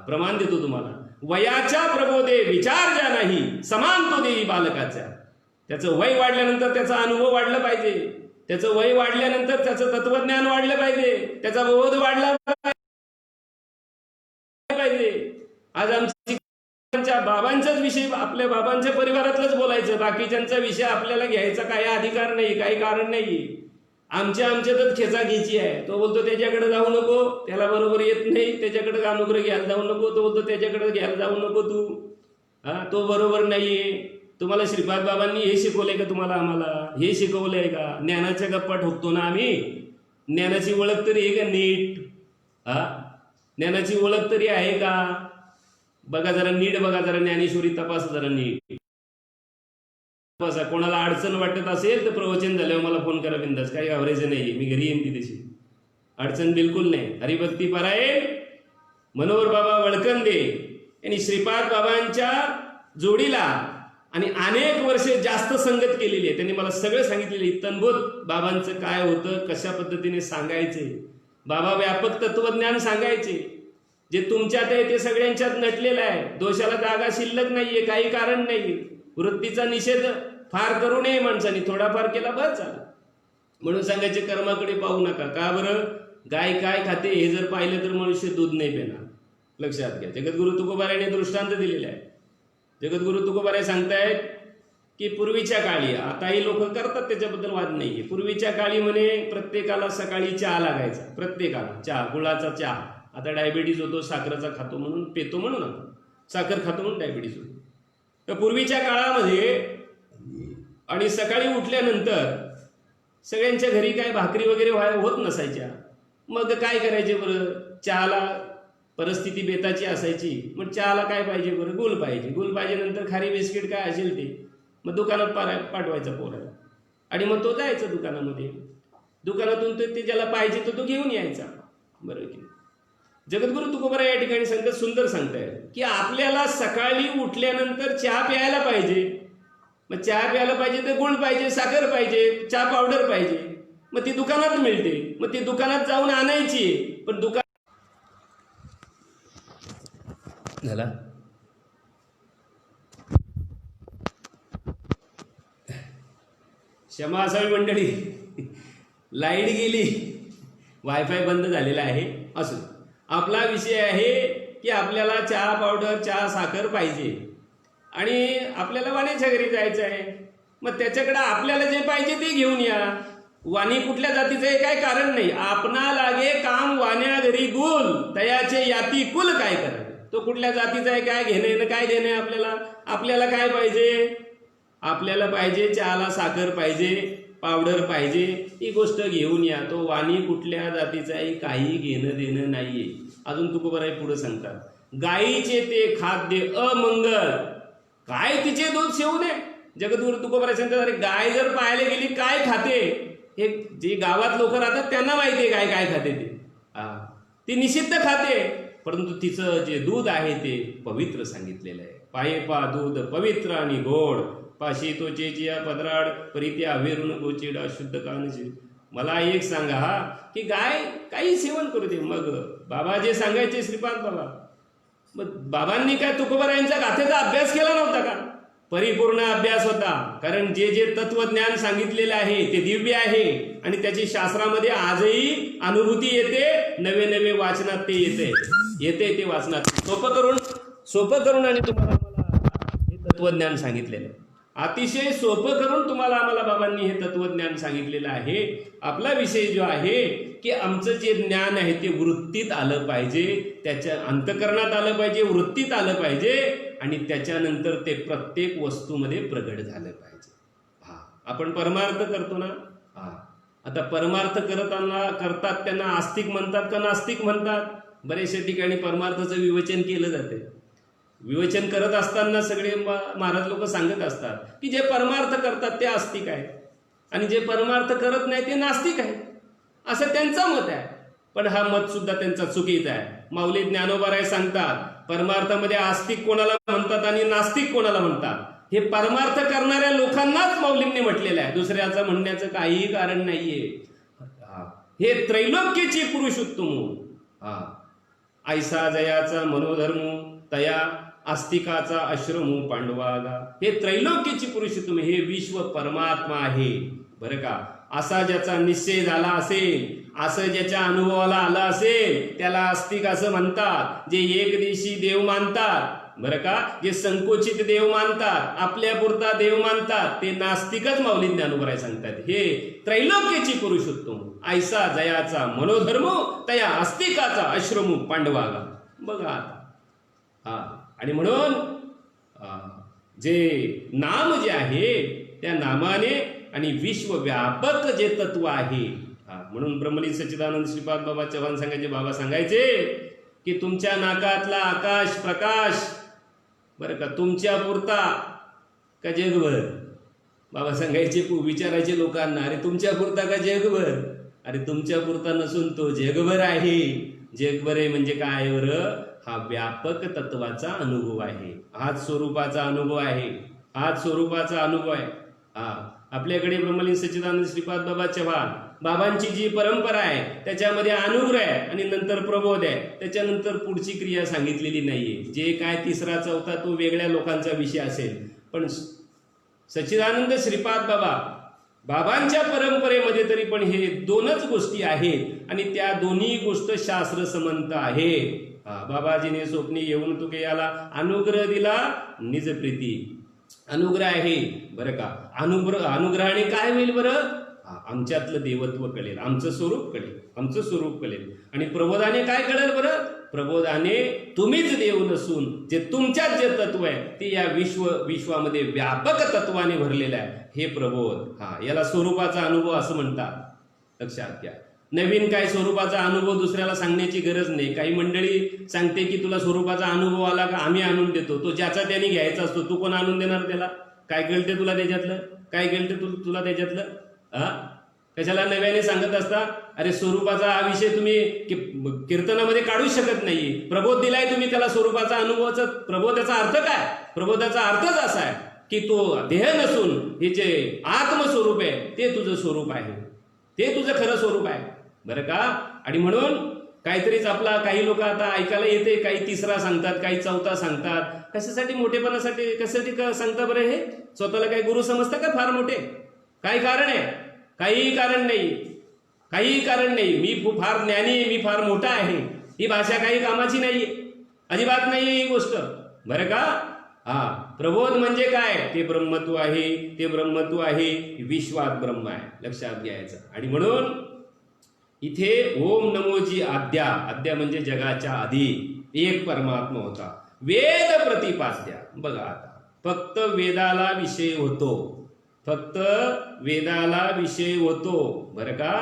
प्रमाण देतो तुम्हाला. वयाच्या प्रबोधे विचार ज्या नाही समान तो देई बालकाच्या. त्याचं वय वाढल्यानंतर त्याचा अनुभव वाढला पाहिजे, त्याचं वय वाढल्यानंतर त्याचं तत्वज्ञान वाढलं पाहिजे, त्याचा बोध वाढला पाहिजे. आज आमच्या बाबांचाच विषय, आपल्या बाबांच्या परिवारातलंच बोलायचं, बाकीच्यांचा विषय आपल्याला घ्यायचा काही अधिकार नाही, काही कारण नाही. आमच्यातच खेचाखेची आहे. तो बोलतो त्याच्याकडे जाऊ नको, त्याला बरोबर येत नाही, त्याच्याकडे अनुग्रह घ्यायला जाऊ नको, तो बोलतो त्याच्याकडे घ्यायला जाऊ नको तू, तो बरोबर नाहीये. तुम्हाला श्रीपाद बाबांनी हे शिकवलंय का? तुम्हाला आम्हाला हे शिकवलंय का? ज्ञानाच्या गप्पा ठोकतो ना आम्ही, ज्ञानाची ओळख तरी आहे का नीट? ज्ञानाची ओळख तरी आहे का? बघा जरा नीट, बघा जरा ज्ञानेश्वरी तपास जरा नीट. कोणाला अडचण वाटत असेल तर प्रवचन झाल्यावर मला फोन करा बिंदास, काही घाबरायचं नाही, मी घरी येईन ती तशी अडचण बिलकुल नाही. हरिभक्ती पारायण मनोहर बाबा वळकंदे यांनी श्रीपाद बाबांच्या जोडीला आणि अनेक वर्षे जास्त संगत केलेली आहे. त्यांनी मला सगळं सांगितलेलं इत्तनभूत बाबांचं काय होतं, कशा पद्धतीने सांगायचे. बाबा व्यापक तत्वज्ञान सांगायचे, जे तुमच्यात आहे ते सगळ्यांच्यात नटलेलं आहे. दोषाला जागा शिल्लक नाहीये, काही कारण नाही. वृत्तीचा निषेध फार करू नये माणसाने, थोडाफार केला बस झालं. म्हणून सांगायचे कर्माकडे पाहू नका. का बरं? गाय काय खाते हे जर पाहिलं तर मनुष्य दूध नाही पिणार. लक्षात घ्या. जगद्गुरु तुकोबारायाने दृष्टांत दिलेला आहे. जगद्गुरु तुकोबाराय सांगतायत की पूर्वीच्या काळी, आताही लोक करतात त्याच्याबद्दल वाद नाहीये, पूर्वीच्या काळी म्हणे प्रत्येकाला सकाळी चहा लागायचा, प्रत्येकाला चहा, गुळाचा चहा. आता डायबिटीज होतो, साखरेचा खातो म्हणून पेतो, म्हणून आपण साखर खातो म्हणून डायबिटीज होतो. तर पूर्वीच्या काळामध्ये आणि सकाळी उठल्यानंतर सगळ्यांच्या घरी काय भाकरी वगैरे होत नसायच्या. मग काय करायचे बरं? चहाला परिस्थिती बेताची असायची. मग चहाला काय पाहिजे बरं? गुळ पाहिजे. गुळ पाहिजे, नंतर खारी बिस्किट काय असेल ते मग दुकानात पाठवायचा पोराला, आणि मग तो जायचा दुकानामध्ये. दुकानातून ते ज्याला पाहिजे तो घेऊन यायचा, बरं की. जगद्गुरु तुकोबाराय या ठिकाणी सांगतात, सुंदर सांगतायत की आपल्याला सकाळी उठल्यानंतर चहा प्यायला पाहिजे. मग चहा प्यायला पाहिजे तर गुळ पाहिजे, साखर पाहिजे, चहा पावडर पाहिजे. मग ती दुकानात मिळते, मग ती दुकानात जाऊन आणायची. पण दुकान झाला क्षमा असावी मंडळी, लाईट गेली, वायफाय बंद झालेला आहे. असो, आपला विषय आहे की आपल्याला चहा पावडर, चहा साखर पाहिजे आणि आपल्याला वाण्याच्या घरी जायचं आहे. मग त्याच्याकडे आपल्याला जे पाहिजे ते घेऊन या. वाणी कुठल्या जातीचं हे काय कारण नाही. आपणा लागे काम वाण्या घरी गुल, तयाचे याती कुल काय करावे. तो कुठल्या जातीचा आहे काय घेणे काय देणे आपल्याला. आपल्याला काय पाहिजे. आपल्याला पाहिजे चहाला साखर पाहिजे, पावडर पाहिजे, ही गोष्ट घेऊन या. तो वाणी कुठल्या जातीचा आहे काही घेणं देणं नाहीये. अजून तुकोबाराय पुढे सांगतात, गायीचे ते खाद्य अमंगल, काय तिचे दूध शेवू नये. जगद्गुरु तुकोबाराय सांगतात, अरे गाय जर पाहायला गेली काय खाते, हे जे गावात लोक राहतात त्यांना माहितीये गाय काय खाते ते. ती निषिद्ध खाते, परंतु तिचं जे दूध आहे ते पवित्र सांगितलेलं आहे. पाये पा दूध पवित्र आणि गोड, पाशी तो चेचिया पदराड परित्या अवेरून गोचिडा शुद्ध कानची. मला एक सांगा की गाय काही सेवन करू दे. मग बाबा जे सांगायचे श्रीपाद बाबा, मग बाबांनी काय तुकोबारायांचा गाथेचा अभ्यास केला नव्हता का. परिपूर्ण अभ्यास होता. कारण जे जे तत्वज्ञान सांगितलेलं आहे ते दिव्य आहे आणि त्याची शास्त्रामध्ये आजही अनुभूती येते. नवे नवे वाचनात ते येते ते वाचनात सोपं करून आणि तुम्हाला हे तत्वज्ञान सांगितलेलं आहे. अतिशय सोपं करून तुम्हाला आम्हाला बाबांनी हे तत्वज्ञान सांगितलेलं आहे. आपला विषय जो आहे की आमचं जे ज्ञान आहे ते वृत्तीत आलं पाहिजे, त्याच्या अंतकरणात आलं पाहिजे, वृत्तीत आलं पाहिजे आणि त्याच्यानंतर ते प्रत्येक वस्तूमध्ये प्रगट झालं पाहिजे. आपण परमार्थ करतो ना. आता परमार्थ करतात त्यांना आस्तिक म्हणतात का नास्तिक म्हणतात. बरेचशा ठिकाणी परमार्थाचं विवेचन केलं जाते. विवेचन करत असताना सगळे महाराज लोक सांगत असतात की जे परमार्थ करतात ते आस्तिक आहे आणि जे परमार्थ करत नाही ते नास्तिक आहे, असं त्यांचं मत आहे. पण हा मत सुद्धा त्यांचा चुकीचा आहे. माऊली ज्ञानोबाराय सांगतात, परमार्थामध्ये आस्तिक कोणाला म्हणतात आणि नास्तिक कोणाला म्हणतात हे परमार्थ करणाऱ्या लोकांनाच माऊलींनी म्हटलेलं आहे. दुसऱ्याचं म्हणण्याचं काहीही कारण नाहीये. हे त्रैलोक्याची पुरुषोत्तम, ऐसा जयाचा मनोधर्म तया आस्तिकाचा आश्रमू पांडवागा. हे त्रैलोक्याची पुरुषोत्तम, हे विश्व परमात्मा आहे बरं का. असा ज्याचा निश्चय झाला असेल, असं ज्याच्या अनुभवाला आलं असेल त्याला आस्तिक असं म्हणतात. जे एक दिवशी देव मानतात बरं का, जे संकोचित देव मानतात, आपल्यापुरता देव मानतात, ते नास्तिकच माऊली ज्ञानोबाराय सांगतात. हे त्रैलोक्याची पुरुषोत्तम, ऐसा जयाचा मनोधर्म तया आस्तिकाचा आश्रमू पांडवागा. बघा आता. आणि म्हणून जे नाम जे आहे त्या नामाने आणि विश्वव्यापक जे तत्व आहे, म्हणून ब्रह्मलीन सच्चिदानंद श्रीपाद बाबा चव्हाण सांगायचे, बाबा सांगायचे की तुमच्या नाकातला आकाश प्रकाश बरं का तुमच्या पुरता का जगभर. बाबा सांगायचे, विचारायचे लोकांना, अरे तुमच्या पुरता का जगभर. अरे तुमच्या पुरता नसून तो जगभर आहे. जगभर आहे म्हणजे काय बरं, हा व्यापक तत्वाचा अनुभव आहे, हाच स्वरूपाचा अनुभव आहे, हाच स्वरूपाचा अनुभव आहे. आपल्याकडे ब्रह्मलीन सच्चिदानंद श्रीपाद बाबा चव्हाण बाबांची जी परंपरा आहे त्याच्यामध्ये अनुग्रह आहे आणि नंतर प्रबोध आहे. त्याच्यानंतर पुढची क्रिया सांगितलेली नाहीये. जे काय तिसरा चौथा तो वेगळ्या लोकांचा विषय असेल, पण सच्चिदानंद श्रीपाद बाबांच्या परंपरेमध्ये तरी पण हे दोनच गोष्टी आहेत आणि त्या दोन्ही गोष्ट शास्त्र समंत आहे. बाबाजीने स्वप्नी येऊन तुके याला अनुग्रह दिला, निज प्रीती अनुग्रह आहे बरं का. अनुग्रहाने काय होईल बरं, आमच्यातलं देवत्व कळेल, आमचं स्वरूप कळेल. आणि प्रबोधाने काय कळेल बरं, प्रबोधाने तुम्हीच देव नसून जे तुमच्यात जे तत्व आहे ते या विश्वामध्ये व्यापक तत्वाने भरलेलं आहे, हे प्रबोध. याला स्वरूपाचा अनुभव असं म्हणतात. लक्षात घ्या. नवीन काय स्वरूपाचा अनुभव दुसऱ्याला सांगण्याची गरज नाही. काही मंडळी सांगते की तुला स्वरूपाचा अनुभव आला का, आम्ही आणून देतो. तो ज्याचा त्याने घ्यायचा असतो. तू कोण आणून देणार त्याला. काय कळते तुला त्याच्यातलं, काय कळते तुला त्याच्यातलं. कशाला नव्याने सांगत असता. अरे स्वरूपाचा हा विषय तुम्ही कीर्तनामध्ये काढू शकत नाही. प्रबोध दिलाय तुम्ही त्याला स्वरूपाचा अनुभवाचा. प्रबोधाचा अर्थ काय, प्रबोधाचा अर्थच असा आहे की तो देह नसून हे जे आत्मस्वरूप आहे ते तुझं स्वरूप आहे, ते तुझं खरं स्वरूप आहे बरं का. आणि म्हणून काहीतरीच आपला काही लोक आता ऐकायला येते, काही तिसरा सांगतात, काही चौथा सांगतात. कशासाठी, मोठेपणासाठी. कशासाठी सांगता बरं हे. स्वतःला काही गुरु समजता का फार मोठे. काय कारण आहे, काही कारण नाही. मी फार ज्ञानी, मी फार मोठा आहे, ही भाषा काही कामाची नाहीये, अजिबात नाहीये ही गोष्ट बरं का. प्रबोध म्हणजे काय? ते ब्रह्मत्व आहे, ते ब्रह्मत्व आहे, विश्वात ब्रह्म आहे, लक्षात घ्यायचं. आणि म्हणून इथे ओम नमोजी आद्या, आद्या म्हणजे जगाच्या आधी एक परमात्मा होता. वेद प्रतिपाद्या, बघा आता फक्त वेदाला विषय होतो, फक्त वेदाला विषय होतो बरं का,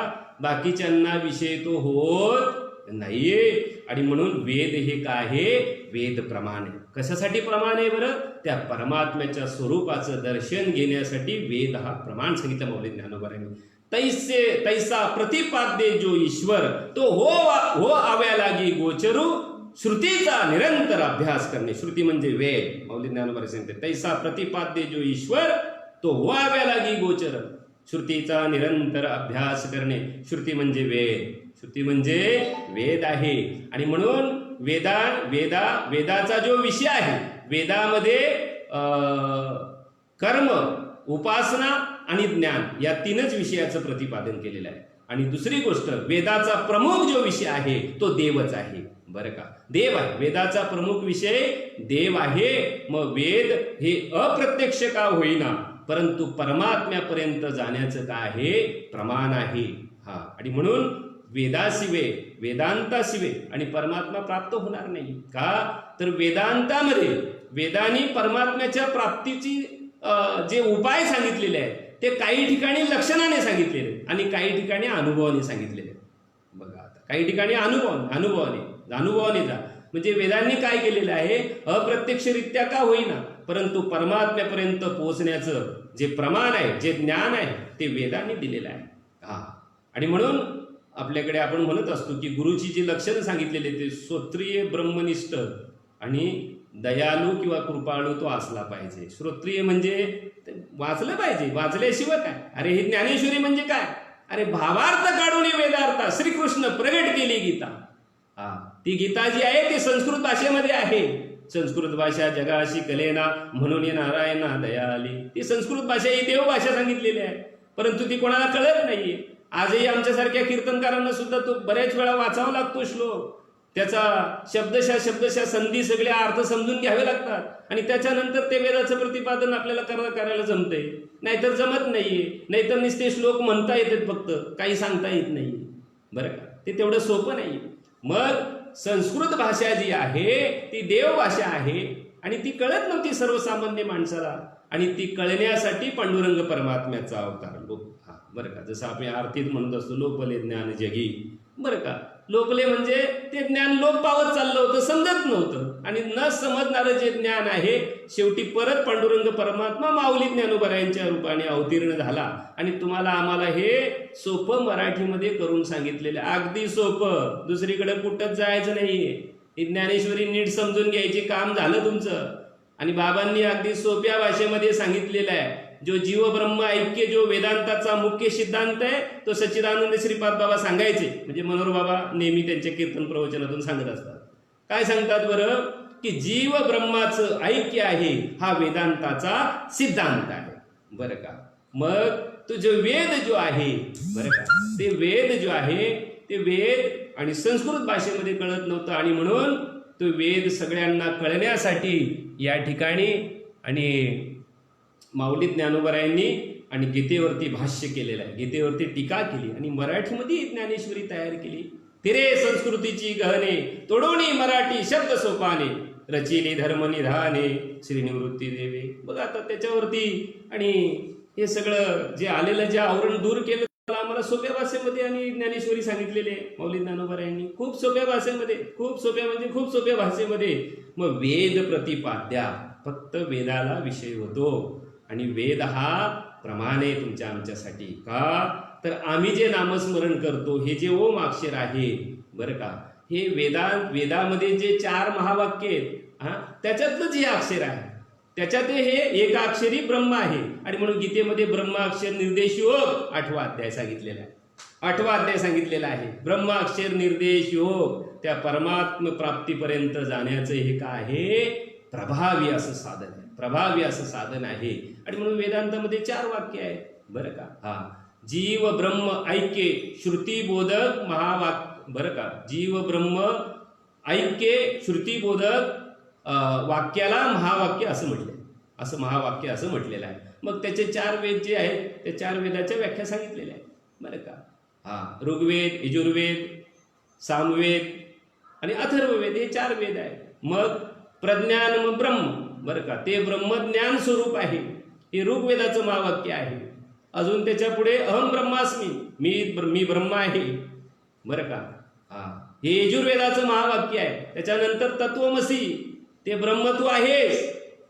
बाकीच्यांना विषय तो होत नाहीये. आणि म्हणून वेद हे काय आहे? वेद प्रमाण आहे. कशासाठी प्रमाण आहे बरं? त्या परमात्म्याच्या स्वरूपाचं दर्शन घेण्यासाठी वेद हा प्रमाण सांगितलं मौली ज्ञानोबांनी. तैसा प्रतिपाद्य जो ईश्वर, तो हो आव्या लागी गोचरू, श्रुतीचा निरंतर अभ्यास करणे. श्रुती म्हणजे वेद. मौली ज्ञानोबा सांगते तैसा प्रतिपाद्य जो ईश्वर, तो हो आव्या लागी गोचर, श्रुतीचा निरंतर अभ्यास करणे. श्रुती म्हणजे वेद, श्रुती म्हणजे वेद आहे. आणि म्हणून वेदाचा जो विषय आहे, वेदामध्ये कर्म, उपासना आणि ज्ञान या तीनच विषयाचं प्रतिपादन केलेलं आहे. आणि दुसरी गोष्ट, वेदाचा प्रमुख जो विषय आहे तो देवच आहे बरं का, देव आहे. वेदाचा प्रमुख विषय देव आहे. मग वेद हे अप्रत्यक्ष का होईना, परंतु परमात्म्यापर्यंत जाण्याचं काय आहे? प्रमाण आहे. हा, आणि म्हणून वेदाशिवाय, वेदांताशिवाय आणि परमात्मा प्राप्त होणार नाही. का? तर वेदांतामध्ये वेदांनी परमात्म्याच्या प्राप्तीची जे उपाय सांगितलेले आहेत ते काही ठिकाणी लक्षणाने सांगितलेले आणि काही ठिकाणी अनुभवाने सांगितलेले. बघा आता काही ठिकाणी अनुभवाने जा. म्हणजे वेदांनी काय केलेलं आहे? अप्रत्यक्षरित्या का होईना, परंतु परमात्म्यापर्यंत पोहोचण्याचं जे प्रमाण आहे, जे ज्ञान आहे, ते वेदांनी दिलेलं आहे. हा, आणि म्हणून आपल्याकडे आपण म्हणत असतो की गुरुची जी लक्षणं सांगितलेली ते श्रोत्रिय, ब्रह्मनिष्ठ आणि दयालू किंवा कृपाळू तो असला पाहिजे. श्रोत्रिय म्हणजे वाचलं पाहिजे, वाचल्याशिवाय काय? अरे ही ज्ञानेश्वरी म्हणजे काय? अरे भावार्थ काढून वेदार्थ श्रीकृष्ण प्रगट केली गीता. हा, ती गीता जी आहे ती संस्कृत भाषेमध्ये आहे. संस्कृत भाषा जगाशी कलेना, म्हणून नारायणा दया आली. ती संस्कृत भाषा ही देवभाषा सांगितलेली आहे, परंतु ती कोणाला कळत नाहीये. आजही आमच्यासारख्या कीर्तनकारांना सुद्धा तो बऱ्याच वेळा वाचावा लागतो श्लोक, त्याचा शब्दशः संधी सगळे अर्थ समजून घ्यावे लागतात, आणि त्याच्यानंतर ते वेदाचं प्रतिपादन आपल्याला करायला जमतंय. नाहीतर जमत नाहीये. नाहीतर नुसते श्लोक म्हणता येतात फक्त, काही सांगता येत नाही बरं का. ते तेवढं सोपं नाही. मग संस्कृत भाषा जी आहे ती देवभाषा आहे आणि ती कळत नव्हती सर्वसामान्य माणसाला, आणि ती कळण्यासाठी पांडुरंग परमात्म्याचा अवतार बरं का. जसं आपण आरतीत म्हणत असतो लोपले ज्ञान जगी बरं का. लोपले म्हणजे ते ज्ञान लोप पावत चाललं होतं, समजत नव्हतं, आणि न समजणारं जे ज्ञान आहे शेवटी परत पांडुरंग परमात्मा माऊली ज्ञानोबरायांच्या रूपाने अवतीर्ण झाला आणि तुम्हाला आम्हाला हे सोपं मराठीमध्ये करून सांगितलेलं. अगदी सोपं, दुसरीकडे कुठंच जायचं नाहीये. ही ज्ञानेश्वरी नीट समजून घ्यायचे काम झालं तुमचं. आणि बाबांनी अगदी सोप्या भाषेमध्ये सांगितलेलं आहे. जो जीव ब्रह्म ऐक्य जो वेदांताचा मुख्य सिद्धांत आहे तो सच्चिदानंद श्रीपाद बाबा सांगायचे. म्हणजे मनोहर बाबा नेहमी त्यांच्या कीर्तन प्रवचनातून सांगत असतात. काय सांगतात बरं? की जीव ब्रह्माचं ऐक्य आहे हा वेदांताचा सिद्धांत आहे बरं का. मग तो जो वेद जो आहे बरं का, ते वेद जो आहे ते वेद आणि संस्कृत भाषेमध्ये कळत नव्हतं, आणि म्हणून तो वेद सगळ्यांना कळण्यासाठी या ठिकाणी आणि माऊली ज्ञानोबरायांनी आणि गीतेवरती भाष्य केलेलं आहे, गीतेवरती टीका केली आणि मराठीमध्ये ज्ञानेश्वरी तयार केली. फिरे संस्कृतीची गहने तोडोनी मराठी शब्द सोपाने, रचिली धर्म निधाने श्री निवृत्ती देवे. बघा आता त्याच्यावरती आणि हे सगळं जे आलेलं जे आवरण दूर केलं आम्हाला सोप्या भाषेमध्ये आणि ज्ञानेश्वरी सांगितलेले माऊली ज्ञानोबरायांनी खूप सोप्या भाषेमध्ये, खूप सोप्या म्हणजे खूप सोप्या भाषेमध्ये. मग वेद प्रतिपाद्या, फक्त वेदाला विषय होतो आणि वेद हा प्रमाण आहे तुमच्या आमच्यासाठी. का? तर आम्ही जे नामस्मरण करतो हे जे ओम अक्षर आहे बरं का, हे वेदामध्ये जे 4 महावाक्य आहेत त्याच्यातलंच हे अक्षर आहे. त्याच्यात हे एकाक्षरी ब्रह्म आहे. आणि म्हणून गीतेमध्ये ब्रह्माक्षर निर्देश योग 8वा अध्याय सांगितलेला आहे. 8वा अध्याय सांगितलेला आहे. ब्रह्माक्षर निर्देश योग, त्या परमात्म प्राप्तीपर्यंत जाण्याचं हे काय आहे? प्रभावी असं साधन आहे, प्रभावी असं साधन आहे. आणि म्हणून वेदांतामध्ये 4 वाक्य आहेत बरं का. हा, जीव ब्रह्म ऐक्य श्रुतीबोधक महावाक्य बरं का. जीव ब्रह्म ऐक्य श्रुतीबोधक वाक्याला महावाक्य असं म्हटलंय. असं महावाक्य असं म्हटलेलं आहे. मग त्याचे 4 वेद जे आहेत त्या 4 वेदाच्या व्याख्या सांगितलेल्या आहेत बरं का. ऋग्वेद, यजुर्वेद, सामवेद आणि अथर्ववेद हे 4 वेद आहेत. मग प्रज्ञान मग ब्रह्म बरं का, ते ब्रह्मज्ञान स्वरूप आहे, हे ऋग्वेदाचं महावाक्य आहे. अजून त्याच्या पुढे अहम ब्रह्मास्मी, मी ब्रह्म आहे बरं का. हे यजुर्वेदाचं महावाक्य आहे. त्याच्यानंतर तत्वमसी, ते ब्रह्म तू आहेस,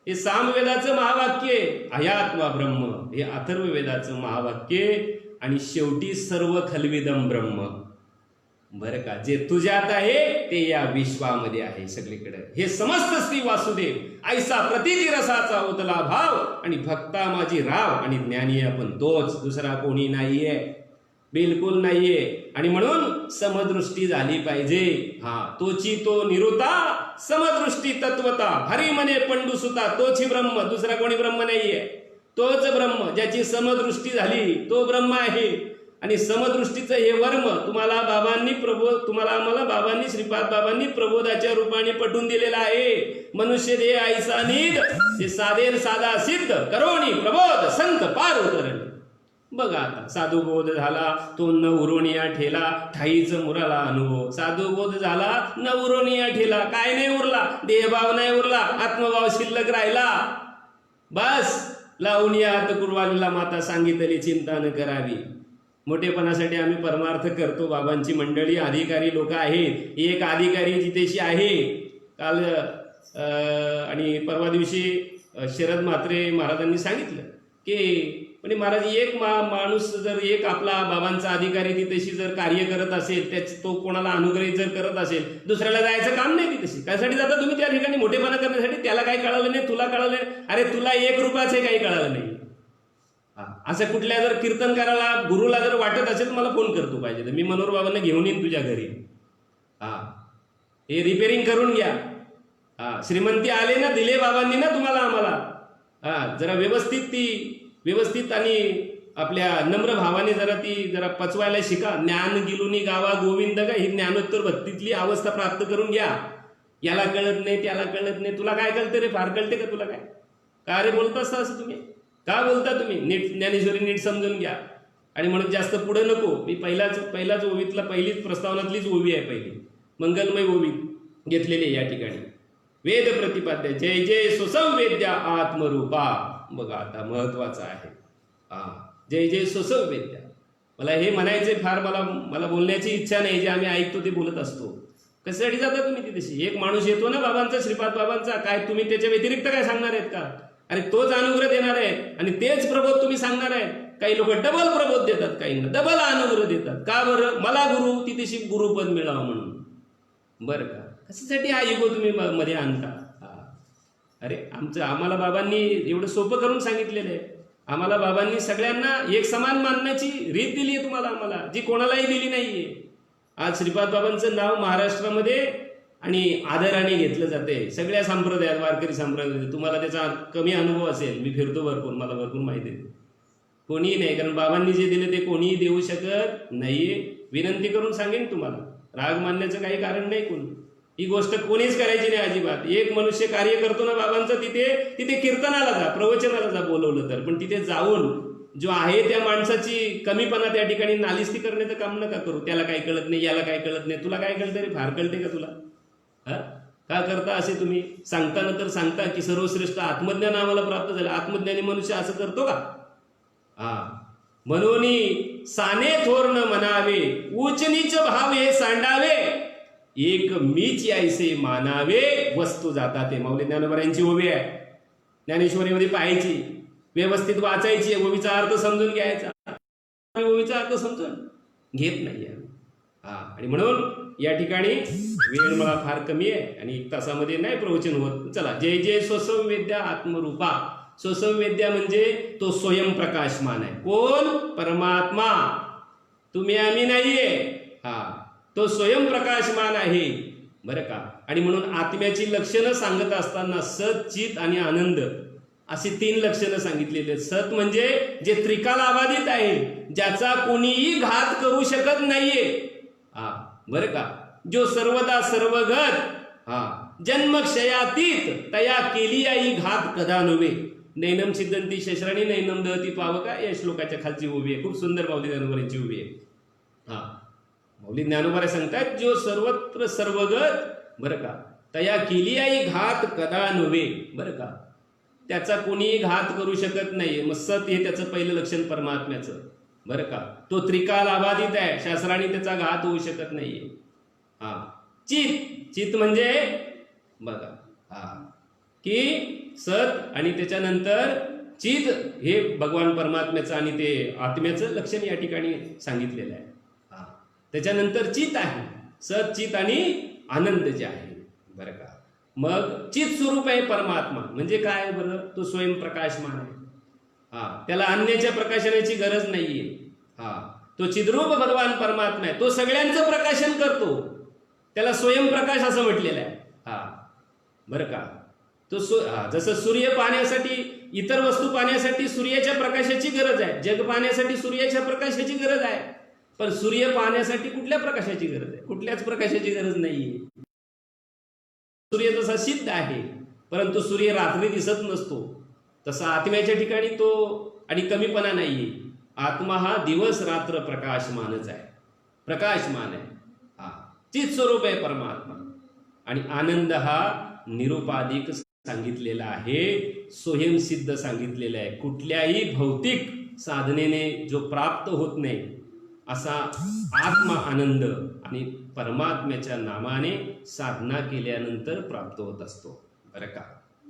हे सामवेदाचं महावाक्य, अयात्मा ब्रह्म, हे अथर्ववेदाचं महावाक्य. आणि शेवटी सर्व खलविदम ब्रह्म बरं का, जे तुझ्यात आहे ते या विश्वामध्ये आहे सगळीकडे. हे समस्त श्री वासुदेव ऐसा प्रतिती रसाचा उतला भाव, आणि भक्ता माझी राव, आणि ज्ञानी आपण तोच, दुसरा कोणी नाहीये, बिलकुल नाहीये. आणि म्हणून समदृष्टी झाली पाहिजे. तोची तो निरुता, समदृष्टी तत्वता, हरी म्हणे पंडुसुता, तोची ब्रह्म, दुसरा कोणी ब्रह्म नाहीये, तोच ब्रह्म. ज्याची समदृष्टी झाली तो ब्रह्म आहे. आणि समदृष्टीचं हे वर्म तुम्हाला आम्हाला बाबांनी, श्रीपाद बाबांनी प्रबोधाच्या रूपाने पटवून दिलेला आहे. मनुष्य देह ऐसा निध, ते साधेर साधा सिद्ध करोणी प्रबोध संत पार उतरणे. बघा आता साधू बोध झाला तो न उरोनिया ठेला, ठाईच मुराला अनुभव. साधू बोध झाला न उरोनिया ठेला, काय नाही उरला, देहभाव नाही उरला, आत्मभाव शिल्लक राहिला. बस लावून या हात कुरवालीला माता सांगितली चिंता न करावी. मोठेपणासाठी आम्ही परमार्थ करतो. बाबांची मंडळी अधिकारी लोक आहेत. एक अधिकारी जितेशी आहे काल आणि परवा दिवशी शरद म्हात्रे महाराजांनी सांगितलं की म्हणजे महाराज एक माणूस जर एक आपला बाबांचा अधिकारी तिथेशी जर कार्य करत असेल, तो कोणाला अनुग्रहित जर करत असेल, दुसऱ्याला जायचं काम नाही तिथेशी. कशासाठी जाता तुम्ही त्या ठिकाणी? मोठेपणा करण्यासाठी. त्याला काही कळालं नाही, तुला कळालं नाही. अरे तुला 1 रुपयाचे काही कळालं नाही. असं कुठल्या जर कीर्तन करायला गुरुला जर वाटत असेल मला फोन करतो पाहिजे तर मी मनोहर बाबांना घेऊन येईन तुझ्या घरी. हे रिपेअरिंग करून घ्या. श्रीमंती आले ना, दिले बाबांनी ना तुम्हाला आम्हाला. जरा व्यवस्थित आणि आपल्या नम्र भावाने जरा पचवायला शिका. ज्ञान गिलुनी गावा गोविंद का, ही ज्ञानोत्तर भक्तीतली अवस्था प्राप्त करून घ्या. याला कळत नाही, त्याला कळत नाही. तुला काय कळतं रे? फार कळते का तुला? काय का रे बोलत असता असं तुम्ही? का बोलता तुम्ही? नीट ज्ञानेश्वरी नीट समजून घ्या. आणि म्हणून जास्त पुढे नको. मी पहिलाच ओवीतला पहिलीच प्रस्तावनातलीच ओवी आहे, पहिली मंगलमय ओवी घेतलेली या ठिकाणी. वेद प्रतिपाद्य जय जय सुसंवेद्या आत्मरूपा. बघा आता महत्वाचं आहे. जय जय सुसंवेद्या. मला हे म्हणायचे फार मला बोलण्याची इच्छा नाही. जे आम्ही ऐकतो ते बोलत असतो. कशासाठी जाता तुम्ही तिथेशी? एक माणूस येतो ना बाबांचा, श्रीपाद बाबांचा, काय तुम्ही त्याच्या व्यतिरिक्त काय सांगणार आहेत का? अरे तोच अनुग्रह देणार आहे आणि तेच प्रबोध तुम्ही सांगणार आहे. काही लोक डबल प्रबोध देतात, काही डबल अनुग्रह देतात. का बरं? मला गुरु तिथेशी गुरुपद मिळावं म्हणून. बरं का, कशासाठी हा युगो तुम्ही मध्ये आणता? अरे आम्हाला बाबांनी एवढं सोपं करून सांगितलेलं आहे. आम्हाला बाबांनी सगळ्यांना एक समान मानण्याची रीत दिली आहे तुम्हाला, आम्हाला, जी कोणालाही दिली नाहीये. आज श्रीपाद बाबांचं नाव महाराष्ट्रामध्ये आणि आदराने घेतलं जाते सगळ्या संप्रदायात, वारकरी संप्रदायात. तुम्हाला त्याचा कमी अनुभव असेल, मी फिरतो भरपूर, मला भरपूर माहिती आहे. कोणीही नाही, कारण बाबांनी जे दिले ते कोणीही देऊ शकत नाहीये. विनंती करून सांगेन तुम्हाला, राग मानण्याचं काही कारण नाही. ही गोष्ट कोणीच करायची नाही अजिबात. एक मनुष्य कार्य करतो ना बाबांचं, तिथे कीर्तनाला जा, प्रवचनाला जा बोलवलं तर, पण तिथे जाऊन जो आहे त्या माणसाची कमीपणा त्या ठिकाणी नालिस्ती करण्याचं काम नका करू. त्याला काय कळत नाही, याला काय कळत नाही. तुला काय कळतं रे? फार कळते का तुला? का करता असे तुम्ही? सांगताना तर सांगता की सर्वश्रेष्ठ आत्मज्ञान आम्हाला प्राप्त झालं. आत्मज्ञानी मनुष्य असं करतो का? मनोनी साने थोर न म्हणावे, उच नीच भाव हे सांडावे, एक मीच ऐसे मानावे, वस्तू जाता ते. माऊली ज्ञानोबरांची ओवी आहे, ज्ञानेश्वरीमध्ये पाहायची, व्यवस्थित वाचायची, ओवीचा अर्थ समजून घ्यायचा. ओवीचा अर्थ समजून घेत नाही. आणि म्हणून या ठिकाणी वेळ मला फार कमी आहे आणि 1 तासामध्ये नाही प्रवचन होत. चला, जय जय स्वसंवेद्या आत्मरूपा. स्वसंवेद्या म्हणजे तो स्वयंप्रकाशमान आहे. कोण? परमात्मा. तुम्ही आम्ही नाहीये. तो स्वयंप्रकाशमान आहे बरं का. आणि म्हणून आत्म्याची लक्षणं सांगत असताना सत, चित आणि आनंद अशी 3 लक्षणं सांगितलेली आहेत. सत म्हणजे जे त्रिकालाबाधित आहे, ज्याचा कोणीही घात करू शकत नाहीये. बरं का. जो सर्वदा सर्वगत, जन्मक्षयातीत तया केली आई घात कदा नव्हे. नैनम सिद्धंती शस्त्राणी नैनम दहती पावका या श्लोकाच्या खालची उभी आहे. खूप सुंदर माऊली ज्ञानोबांची उभी आहे. हा, माऊली ज्ञानोबा सांगतात जो सर्वत्र सर्वगत बरं का तया केली आई घात कदा नव्हे. बरं का, त्याचा कोणीही घात करू शकत नाही. मग सत हे त्याचं पहिलं लक्षण परमात्म्याचं. बरं का, तो त्रिकाल अबाधित आहे, शास्त्राने त्याचा घात होऊ शकत नाहीये. हा, चित चित म्हणजे बघा हा की सत आणि त्याच्यानंतर चित हे भगवान परमात्म्याचं आणि ते आत्म्याचं लक्षण या ठिकाणी सांगितलेलं आहे. हा, त्याच्यानंतर चित आहे, सत चित आणि आनंद जे आहे. बरं का, मग चित स्वरूप आहे परमात्मा म्हणजे काय बरं, तो स्वयंप्रकाशमान आहे. हा, त्याला अन्याच्या प्रकाशनाची गरज नाहीये. हा, तो चिद्रूप भगवान परमात्मा आहे, तो सगळ्यांचं प्रकाशन करतो. त्याला स्वयंप्रकाश असं म्हटलेलं आहे. हा, बरं का, तो जसं सूर्य पाहण्यासाठी, इतर वस्तू पाहण्यासाठी सूर्याच्या प्रकाशाची गरज आहे, जग पाहण्यासाठी सूर्याच्या प्रकाशाची गरज आहे. पण सूर्य पाहण्यासाठी कुठल्या प्रकाशाची गरज आहे? कुठल्याच प्रकाशाची गरज नाहीये. सूर्य जसा सिद्ध आहे, परंतु सूर्य रात्री दिसत नसतो, तसा आत्म्याच्या ठिकाणी तो आणि कमीपणा नाहीये. आत्मा हा दिवस रात्र प्रकाशमानच आहे, प्रकाशमान आहे. हा, चित स्वरूप आहे परमात्मा. आणि आनंद हा निरुपाधिक सांगितलेला आहे, स्वयंसिद्ध सांगितलेला आहे. कुठल्याही भौतिक साधनेने जो प्राप्त होत नाही असा आत्मा आनंद आणि परमात्म्याच्या नामाने साधना केल्यानंतर प्राप्त होत असतो. बरं का,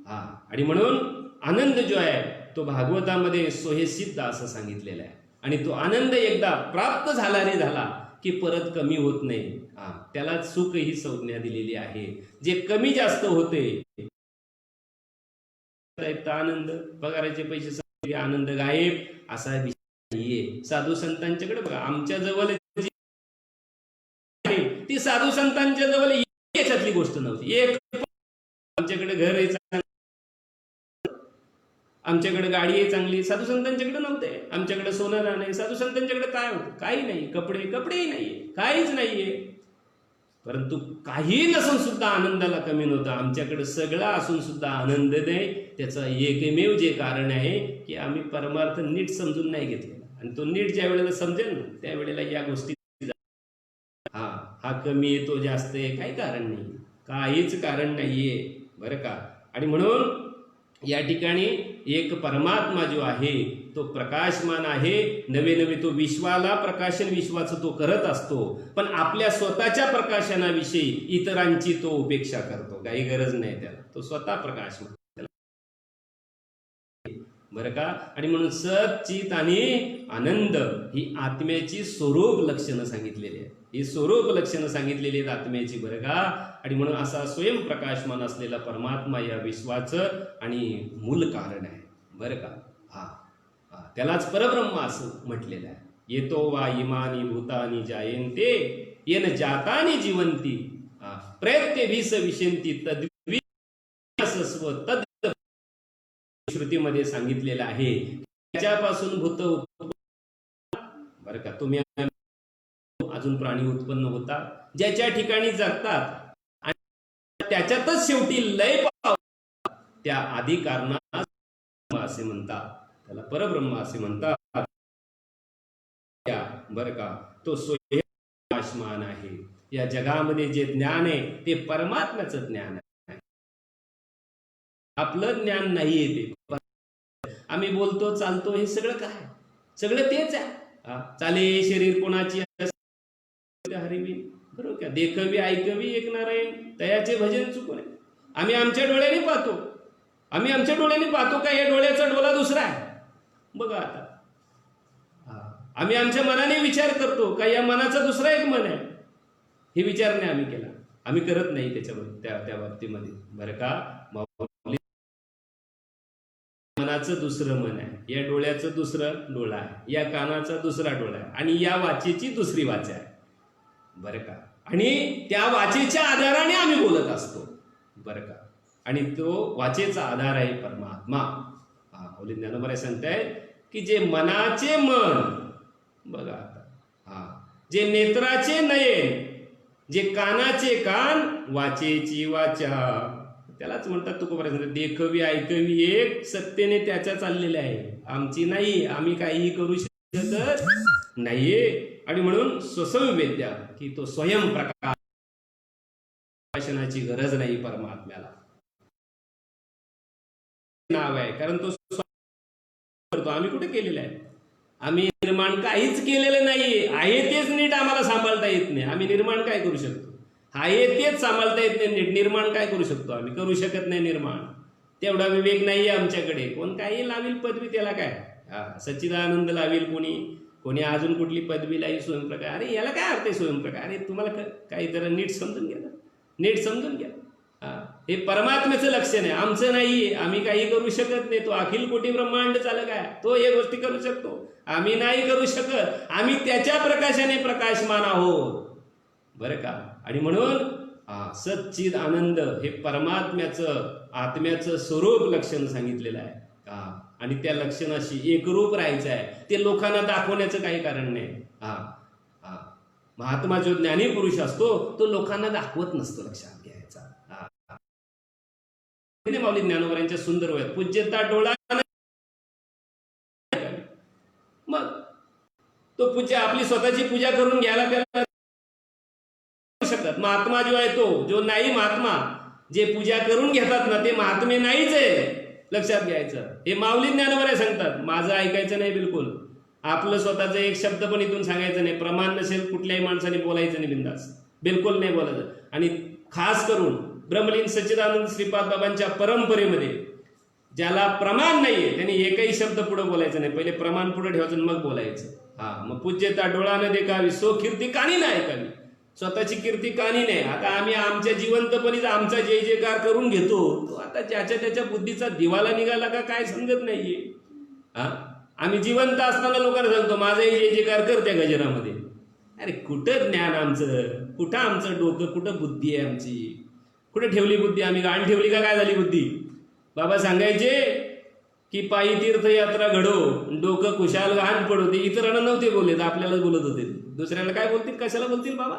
हा, आणि म्हणून आनंद जो आहे तो भागवतामध्ये स्वयंसिद्ध असं सांगितलेला आहे. आणि तो आनंद एकदा प्राप्त झाला रे झाला की परत कमी होत नाही. हा, त्याला सुख ही संज्ञा दिलेली आहे. जे कमी जास्त होते आनंद, पगाराचे पैसे आनंद गायब असा विषय नाहीये. साधू संतांच्याकडे बघा, आमच्या जवळ ती साधू संतांच्या जवळ याच्यातली गोष्ट नव्हती. एक आमच्याकडे घर आहे चांगलं, आमच्याकडे गाडी आहे चांगली, साधू संतांच्याकडे नव्हते. आमच्याकडे सोनं नाही, साधू संतांच्याकडे काय होतं? काही नाही. कपडेही नाहीये, काहीच नाहीये. परंतु काही नसून सुद्धा आनंदाला कमी नव्हतं. आमच्याकडे सगळं असून सुद्धा आनंद नाही. त्याचं एकमेव जे कारण आहे की आम्ही परमार्थ नीट समजून नाही घेतलेला. आणि तो नीट ज्या वेळेला समजेल ना त्यावेळेला या गोष्टी हा कमी आहे, तो जास्त आहे, काही कारण नाही, काहीच कारण नाहीये. बरं का, आणि म्हणून या ठिकाणी एक परमात्मा जो आहे तो प्रकाशमान आहे. नवे नवे तो विश्वाला प्रकाशन विश्वाचं तो करत असतो. पण आपल्या स्वतःच्या प्रकाशनाविषयी इतरांची तो उपेक्षा करतो. काही गरज नाही त्याला, तो स्वतः प्रकाशमान. बरं का, आणि म्हणून सत चित आणि आनंद ही आत्म्याची स्वरूप लक्षणं सांगितलेली आहे. ही स्वरूप लक्षणं सांगितलेली आहेत आत्म्याची. बरं का, आणि म्हणून असा स्वयंप्रकाशमान असलेला परमात्मा या विश्वाचं आणि मूल कारण आहे. बरं का, हा, त्यालाच परब्रह्म असं म्हटलेलं आहे. येतो वा इमानी भूतानी जायन्ते येन जातानी जीवंती प्रयत्य भीस विशंती तद्विस्व तद श्रुतीमध्ये सांगितलेलं आहे. त्याच्यापासून भूत. बरं का, तुम्ही अजून प्राणी उत्पन्न होतात, ज्याच्या ठिकाणी जगतात आणि त्याच्यातच शेवटी लय पावतात, त्या आदी कारणास असे म्हणतात, त्याला परब्रह्म असे म्हणतात. बरं का, तो स्वयंप्रकाशमान आहे. या जगामध्ये जे ज्ञान आहे ते परमात्म्याचं ज्ञान आहे, आपलं ज्ञान नाहीये. ते आम्ही बोलतो चालतो हे सगळं काय, सगळं तेच आहे. चाले शरीर कोणाची हरिवी, बरोबर का, देखवी ऐकवी एक नारायण तयाचे भजन चुकणे. आम्ही आमच्या डोळ्याने पाहतो, आम्ही आमच्या डोळ्याने पाहतो का या डोळ्याचा डोळा दुसरा आहे? बघा आता, आम्ही आमच्या मनाने विचार करतो का या मनाचा दुसरा एक मन आहे? हे विचार नाही आम्ही केला, आम्ही करत नाही त्याच्यामध्ये, त्या बाबतीमध्ये. बरं का, मनाचं दुसरं मन आहे, या डोळ्याचं दुसरं डोळा आहे, या कानाचा दुसरा डोळा आहे, आणि या वाचेची दुसरी वाच आहे. बरं का, आणि त्या वाचेच्या आधाराने आम्ही बोलत असतो. बरं का, आणि तो वाचेचा आधार आहे परमात्मा. माऊली ज्ञानोबा सांगतायत की जे मनाचे मन, बघा आता, जे नेत्राचे नयन जे कानाचे कान वाचेची वाचा, त्यालाच म्हणतात तुकोबराज देखवी ऐकवी एक, सत्तेने त्याच्या चाललेले आहे, आमची नाही, आम्ही काहीही करू शकत नाहीये. आणि म्हणून स्वसंवेद्या की तो स्वयंप्रकाश, प्रकाशनाची गरज नाही परमात्म्याला. नाव आहे कारण तो करतो, आम्ही कुठे केलेलं आहे? आम्ही निर्माण काहीच केलेलं नाही, आहे तेच नीट आम्हाला सांभाळता येत नाही. आम्ही निर्माण काय करू शकतो? आहे तेच सांभाळता येत नाही नीट, निर्माण काय करू शकतो? आम्ही करू शकत नाही निर्माण, तेवढा विवेक नाहीये आमच्याकडे. कोण काही लावील पदवी, त्याला काय सच्चिदानंद लावील, कोणी अजून कुठली पदवी लावी स्वयंप्रकाश. अरे याला काय अर्थ आहे स्वयंप्रकाश? अरे तुम्हाला काही जरा नीट समजून घ्या, नीट समजून घ्या. हे परमात्म्याचं लक्षण आहे, आमचं नाहीये. आम्ही काही करू शकत नाही. तो अखिल कोटी ब्रह्मांड चालक आहे, तो हे गोष्टी करू शकतो, आम्ही नाही करू शकत. आम्ही त्याच्या प्रकाशाने प्रकाशमान आहोत, बरं का. आणि म्हणून सच्चिद आनंद हे परमात्म्याचं, आत्म्याचं स्वरूप लक्षण सांगितलेलं आहे. आणि त्या लक्षणाशी एकरूप राहायचं आहे. ते लोकांना दाखवण्याचं काही कारण नाही. महात्मा जो ज्ञानी पुरुष असतो तो लोकांना दाखवत नसतो, लक्षात घ्यायचा. माऊली ज्ञानोबरांच्या सुंदर वयात पूज्यता डोळा, मग तो पूजा आपली स्वतःची पूजा करून घ्यायला त्याला शकतात. महात्मा जो आहे तो जो नाही महात्मा, जे पूजा करून घेतात ना ते महात्मे नाहीच आहे, लक्षात घ्यायचं. हे माऊली ज्ञानोबराय सांगतात. माझं ऐकायचं नाही बिलकुल, आपलं स्वतःचं एक शब्द पण इथून सांगायचं नाही. प्रमाण नसेल कुठल्याही माणसाने बोलायचं नाही, बिंदास बिलकुल नाही बोलायचं. आणि खास करून ब्रह्मलीन सच्चिदानंद श्रीपाद बाबांच्या परंपरेमध्ये ज्याला प्रमाण नाहीये त्यांनी एकही शब्द पुढे बोलायचं नाही. पहिले प्रमाण पुढे ठेवायचं मग बोलायचं. मग पूज्यता डोळानं देखावी, सो कीर्ती कानी नाही ऐकावी. स्वतःची कीर्ती कानी नाही. आता आम्ही आमच्या जिवंतपणीचा आमचा जय जयकार करून घेतो, तो आता ज्याच्या त्याच्या बुद्धीचा दिवाला निघाला का काय समजत नाहीये. आम्ही जिवंत असताना लोकांना सांगतो माझाही जय जयकार कर त्या गजरामध्ये. अरे कुठं ज्ञान आमचं, कुठं आमचं डोकं, कुठं बुद्धी आहे आमची, कुठे ठेवली बुद्धी? आम्ही गाण ठेवली का काय झाली बुद्धी? बाबा सांगायचे की पायी तीर्थयात्रा घडो, डोकं कुशाल घाण पडो. ते इतरांना नव्हते बोलले, आपल्यालाच बोलत होते. दुसऱ्याला काय बोलतील, कशाला बोलतील बाबा?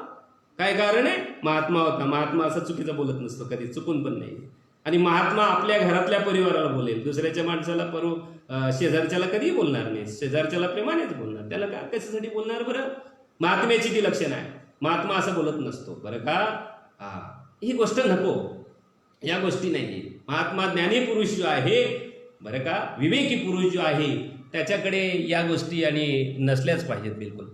काय कारण आहे? महात्मा होता. महात्मा असं चुकीचं बोलत नसतो कधी, चुकून पण नाही. आणि महात्मा आपल्या घरातल्या परिवाराला बोलेल, दुसऱ्याच्या माणसाला शेजारच्याला कधीही बोलणार नाही. शेजारच्याला प्रेमानेच बोलणार, त्याला काय कशासाठी बोलणार बरं? महात्म्याची ती लक्षण आहे. महात्मा असं बोलत नसतो, बरं का. ही गोष्ट नको, या गोष्टी नाही. महात्मा ज्ञानी पुरुष जो आहे, बरं का, विवेकी पुरुष जो आहे, त्याच्याकडे या गोष्टी आणि नसल्याच पाहिजेत बिलकुल.